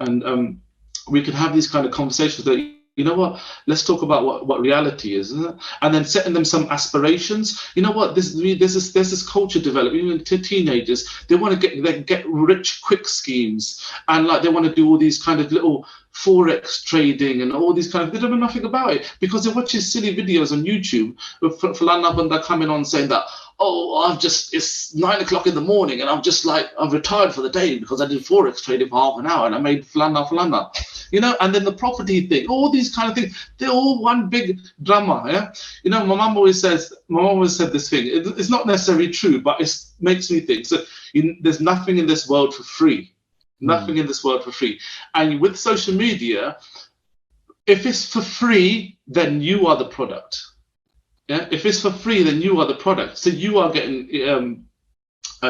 we can have these kind of conversations that, you know what, let's talk about what reality is, isn't it? And then setting them some aspirations. You know what, there's this culture developing, even to teenagers. They want to get rich quick schemes, and like they want to do all these kind of little forex trading and all these kind of, they don't know nothing about it because they watch these silly videos on YouTube with Falana Banda coming on saying that, oh, it's 9 o'clock in the morning and I've retired for the day because I did forex trading for half an hour and I made Falana. You know, and then the property thing, all these kind of things, they're all one big drama. Yeah, you know, my mom always said this thing. It's not necessarily true, but it makes me think. So there's nothing in this world for free. Nothing in this world for free. And with social media, if it's for free, then you are the product. Yeah, if it's for free, then you are the product. So you are getting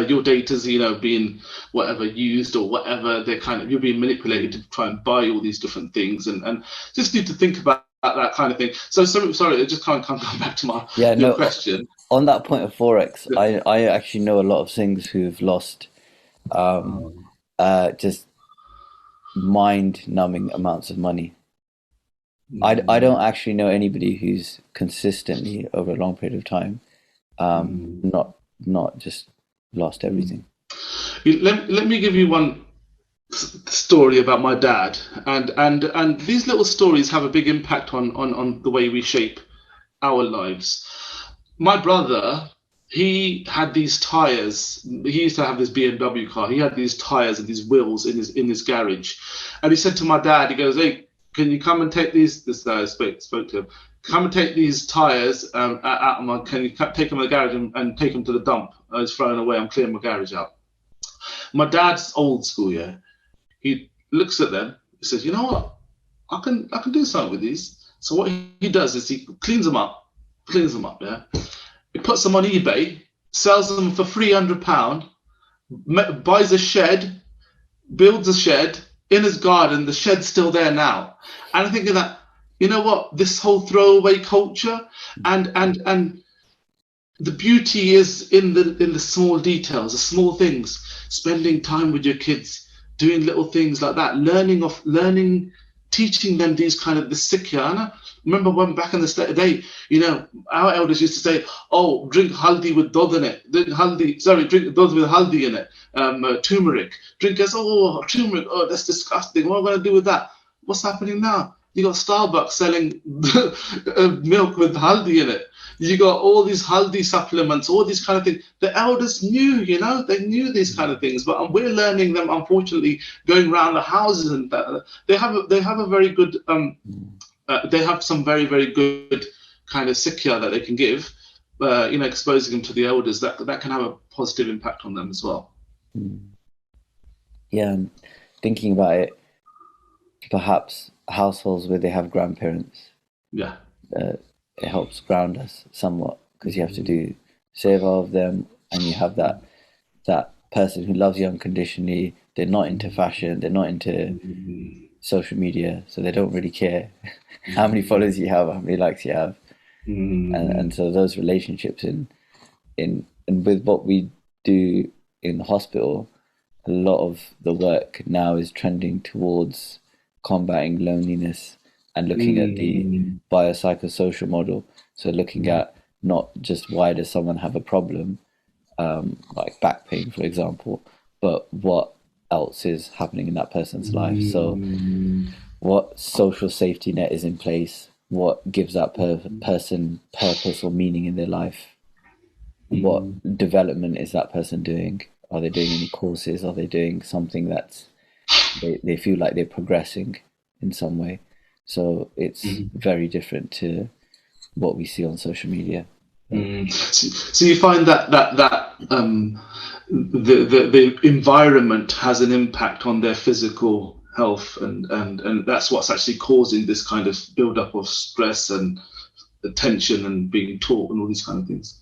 your data's, you know, being whatever used or whatever, you're being manipulated to try and buy all these different things, and just need to think about that kind of thing. So sorry, I just can't come back to your question. On that point of forex, I actually know a lot of things who've lost just mind-numbing amounts of money. I don't actually know anybody who's consistently over a long period of time not just lost everything. Let me give you one story about my dad, and these little stories have a big impact on the way we shape our lives. My brother, he had these tires. He used to have this BMW car. He had these tires and these wheels in his garage, and he said to my dad, he goes, "Hey, can you come and take these?" This guy spoke to him. Come and take these tires out of my. Can you take them to the garage and take them to the dump? I was throwing away. I'm clearing my garage out. My dad's old school, yeah. He looks at them. He says, "You know what? I can do something with these." So what he does is he cleans them up. Yeah. He puts them on eBay, sells them for £300, buys a shed, builds a shed in his garden. The shed's still there now. And I'm thinking that, you know what, this whole throwaway culture and the beauty is in the small details, the small things, spending time with your kids, doing little things like that, learning, teaching them these kind of the sikh. Remember when back in the day, you know, our elders used to say, "Oh, drink haldi with dod in it. Drink dod with haldi in it. Turmeric. Drink as turmeric. Oh, that's disgusting. What am I going to do with that?" What's happening now? You got Starbucks selling milk with haldi in it. You got all these haldi supplements, all these kind of things. The elders knew, you know, they knew these kind of things, but we're learning them, unfortunately, going around the houses, and they have a very good. They have some very, very good kind of sikha that they can give, you know, exposing them to the elders. That can have a positive impact on them as well. Yeah, and thinking about it, perhaps households where they have grandparents. Yeah. It helps ground us somewhat because you have to do seva of them, and you have that person who loves you unconditionally. They're not into fashion. They're not into social media, so they don't really care how many followers you have, how many likes you have. And so those relationships and with what we do in the hospital, a lot of the work now is trending towards combating loneliness and looking at the biopsychosocial model. So looking at not just why does someone have a problem, like back pain, for example, but what else is happening in that person's life. So what social safety net is in place, what gives that person purpose or meaning in their life, what development is that person doing? Are they doing any courses? Are they doing something that's they feel like they're progressing in some way? So it's very different to what we see on social media. So you find that the environment has an impact on their physical health, and that's what's actually causing this kind of build-up of stress and attention and being taught and all these kind of things.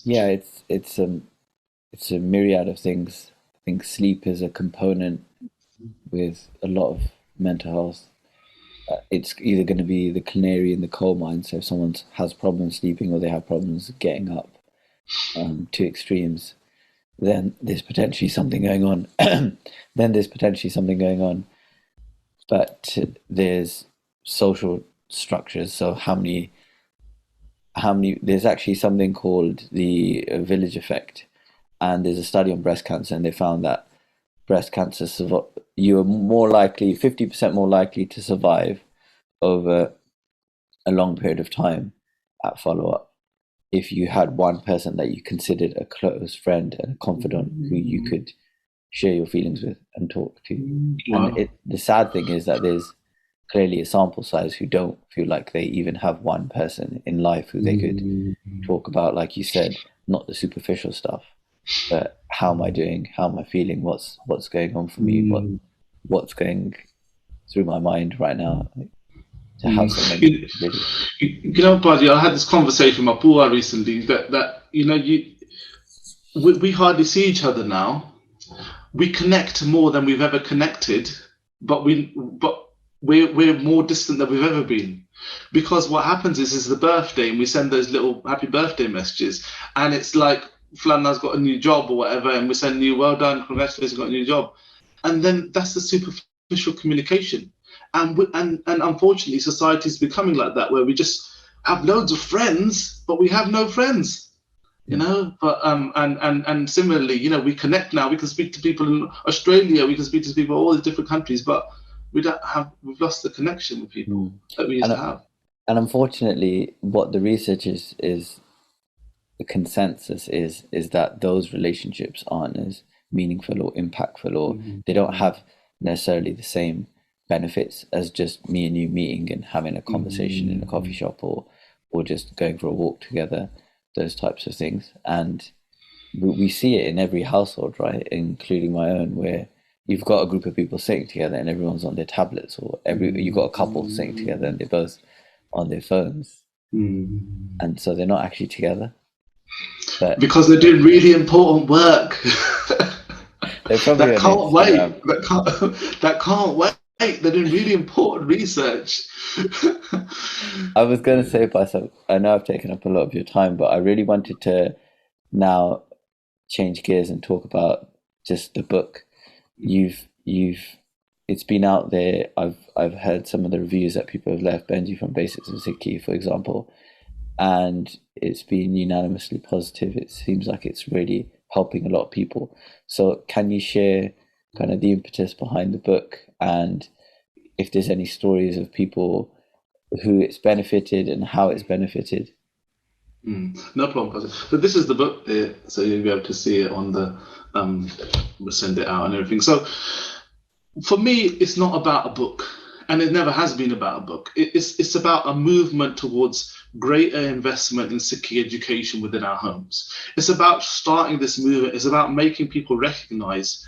Yeah, it's a myriad of things. I think sleep is a component with a lot of mental health. It's either going to be the canary in the coal mine. So if someone has problems sleeping or they have problems getting up, to extremes, then there's potentially something going on. But there's social structures. So how many? There's actually something called the village effect, and there's a study on breast cancer, and they found that breast cancer, you are 50% more likely to survive over a long period of time at follow-up if you had one person that you considered a close friend and a confidant who you could share your feelings with and talk to. Wow. And the sad thing is that there's clearly a sample size who don't feel like they even have one person in life who they could talk about, like you said, not the superficial stuff, but how am I doing? How am I feeling? What's going on for me? What's going through my mind right now? To have something Buddy, I had this conversation with my Pua recently that we hardly see each other now. We connect more than we've ever connected, but we're more distant than we've ever been, because what happens is the birthday, and we send those little happy birthday messages, and it's like Flanna's got a new job or whatever, and we send you well done, congratulations, got a new job, and then that's the superficial communication, and unfortunately society is becoming like that, where we just have loads of friends but we have no friends. But and similarly, we connect now. We can speak to people in Australia. We can speak to people in all the different countries, but we've lost the connection with people that we used to have. And unfortunately, what the research is the consensus is that those relationships aren't as meaningful or impactful, or they don't have necessarily the same benefits as just me and you meeting and having a conversation in a coffee shop or just going for a walk together. Those types of things. And we see it in every household, right, including my own, where you've got a group of people sitting together and everyone's on their tablets, or you've got a couple sitting together and they're both on their phones, and so they're not actually together, but because they're doing really important work. They're probably that can't wait. That can't wait. They're doing really important research. I was going to say, Baisal, I know I've taken up a lot of your time, but I really wanted to now change gears and talk about just the book. It's been out there. I've heard some of the reviews that people have left, Penji from Basics of Sikhi, for example, and it's been unanimously positive. It seems like it's really helping a lot of people. So can you share kind of the impetus behind the book, and if there's any stories of people who it's benefited and how it's benefited? No problem. So this is the book there, so you'll be able to see it on the we'll send it out and everything. So for me, it's not about a book, and it never has been about a book. It's about a movement towards greater investment in Sikhi education within our homes. It's about starting this movement. It's about making people recognize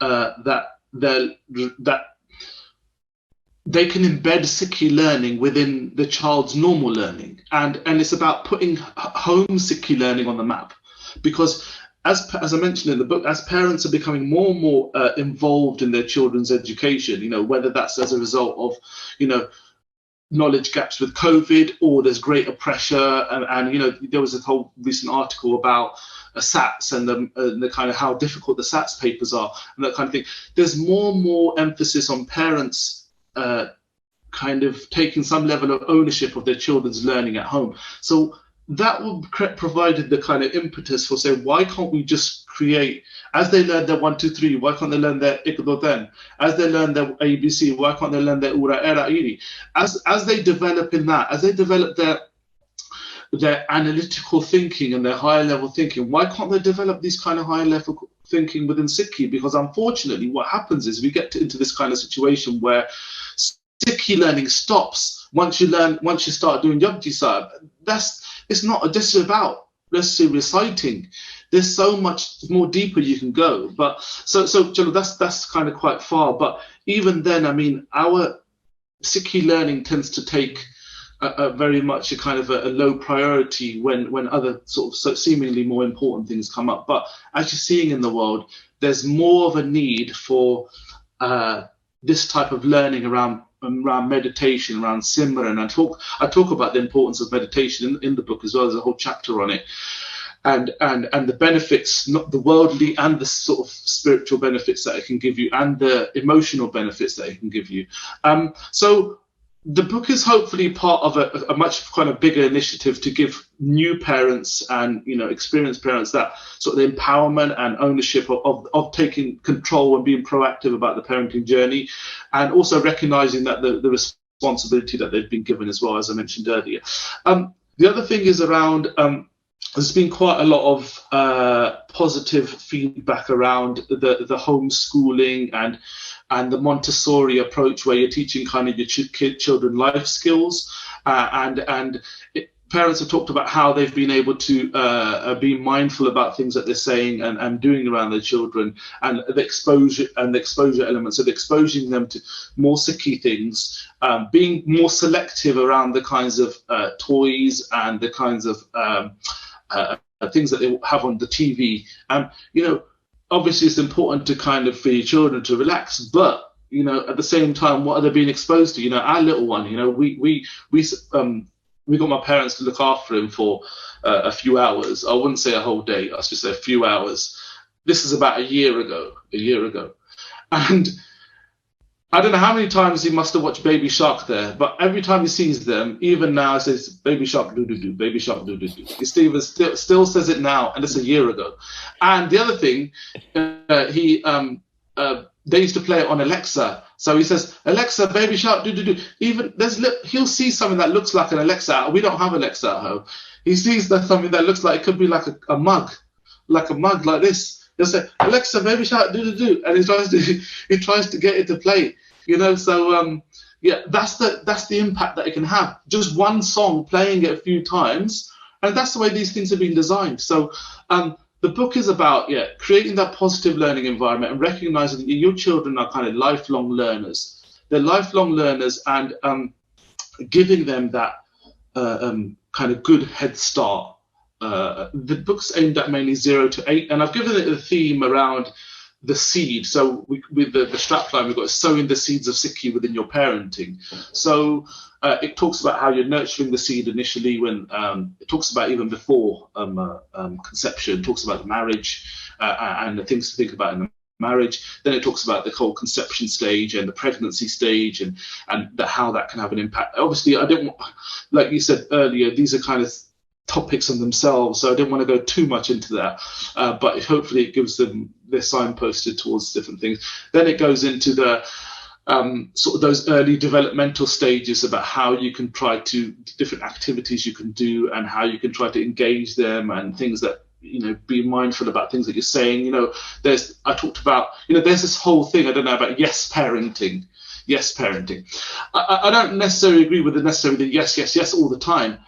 that they can embed Sikhi learning within the child's normal learning, and it's about putting home Sikhi learning on the map, because as I mentioned in the book, as parents are becoming more and more involved in their children's education, whether that's as a result of knowledge gaps with COVID, or there's greater pressure, and you know, there was a whole recent article about SATs and the kind of how difficult the SATs papers are and that kind of thing. There's more and more emphasis on parents kind of taking some level of ownership of their children's learning at home. So that will provided the kind of impetus for saying, why can't we just create, as they learn their 1, 2, 3, why can't they learn their ikdoten? As they learn their ABC, why can't they learn their ura era iri? As they develop in that, as they develop their analytical thinking and their higher level thinking, why can't they develop these kind of higher level thinking within Sikhi? Because unfortunately what happens is we get into this kind of situation where Sikhi learning stops once you start doing Japji Sahib. It's not just about, let's say, reciting. There's so much more deeper you can go. But so that's kind of quite far. But even then, I mean, our Sikhi learning tends to take a very much a kind of a low priority when other sort of seemingly more important things come up. But as you're seeing in the world, there's more of a need for this type of learning around meditation, around Simran. I talk about the importance of meditation in the book as well. There's a whole chapter on it, and the benefits, not the worldly and the sort of spiritual benefits that it can give you, and the emotional benefits that it can give you. So the book is hopefully part of a much kind of bigger initiative to give new parents and, you know, experienced parents that sort of empowerment and ownership of taking control and being proactive about the parenting journey, and also recognizing that the responsibility that they've been given as well, as I mentioned earlier. The other thing is around there's been quite a lot of positive feedback around the homeschooling and the Montessori approach, where you're teaching kind of your children life skills, parents have talked about how they've been able to be mindful about things that they're saying and doing around their children, and the exposure elements of exposing them to more Sikhi things, being more selective around the kinds of toys and the kinds of things that they have on the TV. You know, obviously it's important to kind of for your children to relax, but, you know, at the same time, what are they being exposed to? You know, our little one, you know, we got my parents to look after him for a few hours. I wouldn't say a whole day, I was just say a few hours. This is about a year ago. And I don't know how many times he must have watched Baby Shark there, but every time he sees them, even now, he says, Baby Shark do-do-do, Baby Shark do-do-do. Stephen still says it now, and it's a year ago. And the other thing, they used to play it on Alexa. So he says, Alexa, Baby Shark do-do-do. Even he'll see something that looks like an Alexa. We don't have Alexa at home. He sees something that looks like, it could be like a mug like this. He'll say, Alexa, Baby Shark, do-do-do. And he tries to get it to play, you know. So, yeah, that's the impact that it can have. Just one song, playing it a few times. And that's the way these things have been designed. So the book is about, creating that positive learning environment and recognizing that your children are kind of lifelong learners. They're lifelong learners, and giving them that kind of good head start. The book's aimed at mainly 0 to 8, and I've given it a theme around the seed. So with the strapline, we've got sowing the seeds of Sikhi within your parenting. So it talks about how you're nurturing the seed initially, when it talks about even before conception, talks about the marriage and the things to think about in the marriage. Then it talks about the whole conception stage and the pregnancy stage, and how that can have an impact. Obviously, I didn't, like you said earlier, these are kind of topics on themselves, so I didn't want to go too much into that, but hopefully it gives them, they're signposted towards different things. Then it goes into the sort of those early developmental stages about how you can try to, different activities you can do, and how you can try to engage them, and things that, you know, be mindful about things that you're saying. You know, I talked about, you know, there's this whole thing, I don't know, about yes parenting. I don't necessarily agree with the yes all the time.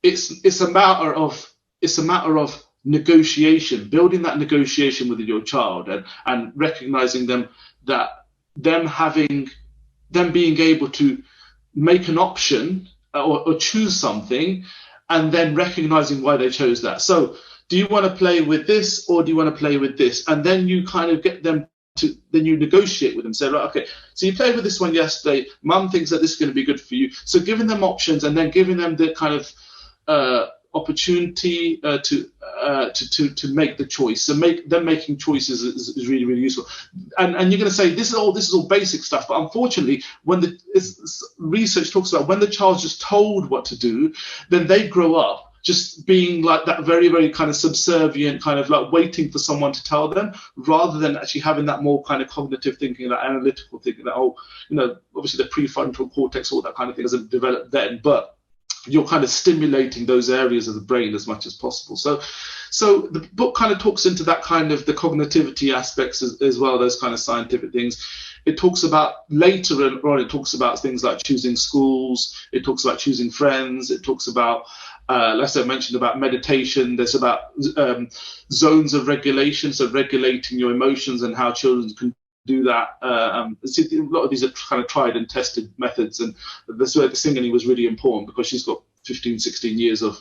It's a matter of negotiation, building that negotiation with your child, and recognizing them being able to make an option or choose something, and then recognizing why they chose that. So, do you want to play with this, or do you want to play with this? And then you kind of get them then you negotiate with them, say, right, okay, so you played with this one yesterday, mum thinks that this is going to be good for you. So giving them options and then giving them the kind of opportunity to make the choice. So making choices is really, really useful. And you're going to say, this is all basic stuff, but unfortunately, when the research talks about when the child's just told what to do, then they grow up just being like that very, very kind of subservient, kind of like waiting for someone to tell them, rather than actually having that more kind of cognitive thinking, that analytical thinking, that, obviously the prefrontal cortex, all that kind of thing hasn't developed then, but you're kind of stimulating those areas of the brain as much as possible. So the book kind of talks into that kind of the cognitivity aspects as well, those kind of scientific things. It talks about later on, it talks about things like choosing schools, it talks about choosing friends, it talks about as I mentioned, about meditation. There's about zones of regulation, so regulating your emotions and how children can do that. A lot of these are kind of tried and tested methods, and that's where the singing was really important, because she's got 15, 16 years of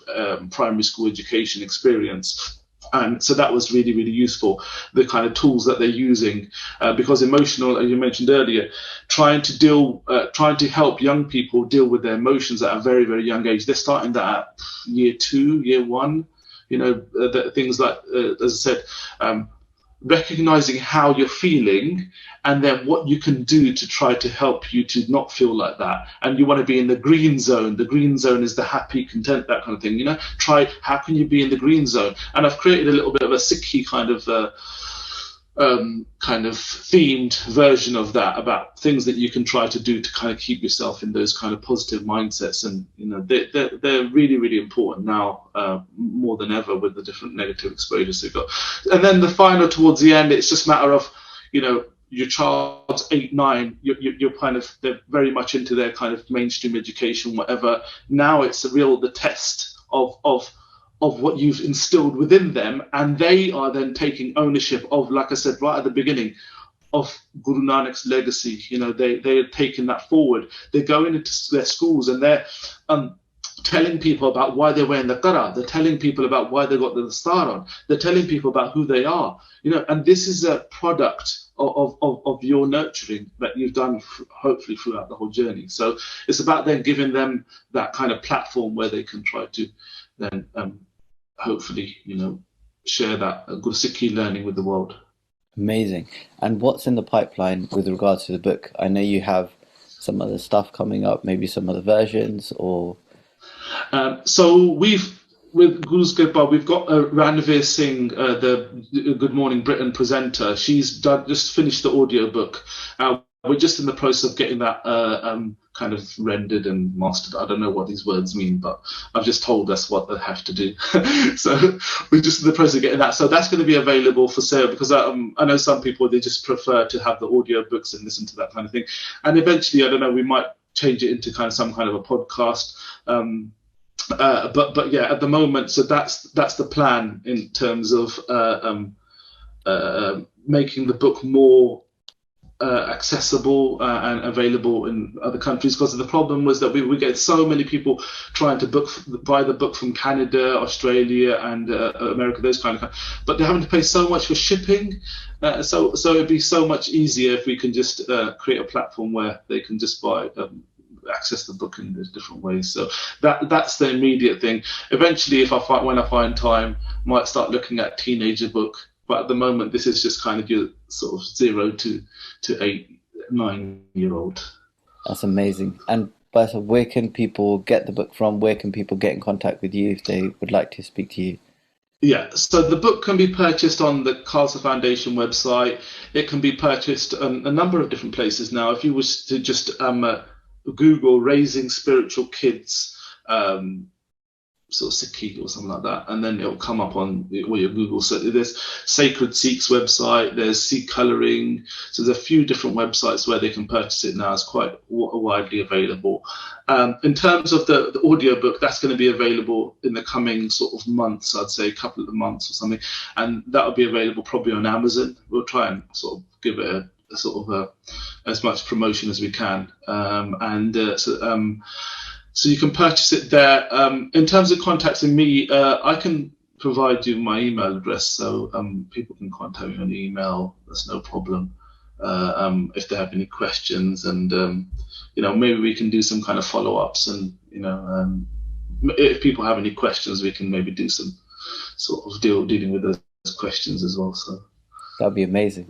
primary school education experience. And so that was really, really useful, the kind of tools that they're using, because emotional, as you mentioned earlier, trying to help young people deal with their emotions at a very, very young age. They're starting that at year 2, year 1, things like, as I said, recognizing how you're feeling and then what you can do to try to help you to not feel like that. And you want to be in the green zone. The green zone is the happy, content, that kind of thing. Try, how can you be in the green zone? And I've created a little bit of a sikhi kind of themed version of that, about things that you can try to do to kind of keep yourself in those kind of positive mindsets. And they're really, really important now, more than ever, with the different negative exposures they've got. And then the final, towards the end, it's just a matter of your child's 8, 9, you're kind of, they're very much into their kind of mainstream education, whatever. Now it's the test of what you've instilled within them, and they are then taking ownership of, like I said right at the beginning, of Guru Nanak's legacy. They are taking that forward. They're going into their schools and they're telling people about why they're wearing the qara. They're telling people about why they got the star on. They're telling people about who they are. And this is a product of your nurturing that you've done, hopefully, throughout the whole journey. So it's about then giving them that kind of platform where they can try to then hopefully share that good Sikhi learning with the world. Amazing. And what's in the pipeline with regards to the book? I know you have some other stuff coming up, maybe some other versions, or so with Guru's Kripa, we've got Harbir Singh, the Good Morning Britain presenter. She's just finished the audio book. We're just in the process of getting that kind of rendered and mastered. I don't know what these words mean, but I've just told us what they have to do. So we're just in the process of getting that. So that's going to be available for sale, because I know some people, they just prefer to have the audio books and listen to that kind of thing. And eventually, I don't know, we might change it into kind of some kind of a podcast. But yeah, at the moment, so that's the plan in terms of making the book more accessible and available in other countries, because the problem was that we get so many people trying to buy the book from Canada, Australia and America, those kind of, but they're having to pay so much for shipping, so it'd be so much easier if we can just create a platform where they can just buy access the book in different ways. So that's the immediate thing. Eventually, when I find time, might start looking at teenager book. But at the moment, this is just kind of your sort of 0 to 8, 9-year-old. That's amazing. And so where can people get the book from? Where can people get in contact with you if they would like to speak to you? Yeah, so the book can be purchased on the Khalsa Foundation website. It can be purchased a number of different places now. If you was to just Google Raising Spiritual Kids, sort of sikhi or something like that, and then it'll come up on your Google. So there's Sacred Sikh's website, there's Sikh Colouring, so there's a few different websites where they can purchase it now. It's quite widely available. In terms of the audio book, that's going to be available in the coming sort of months, I'd say a couple of months or something, and that'll be available probably on Amazon. We'll try and sort of give it a sort of as much promotion as we can, so you can purchase it there. In terms of contacting me, I can provide you my email address, so people can contact me on email. That's no problem. if they have any questions, and maybe we can do some kind of follow-ups, and if people have any questions, we can maybe do some sort of dealing with those questions as well. So that'd be amazing.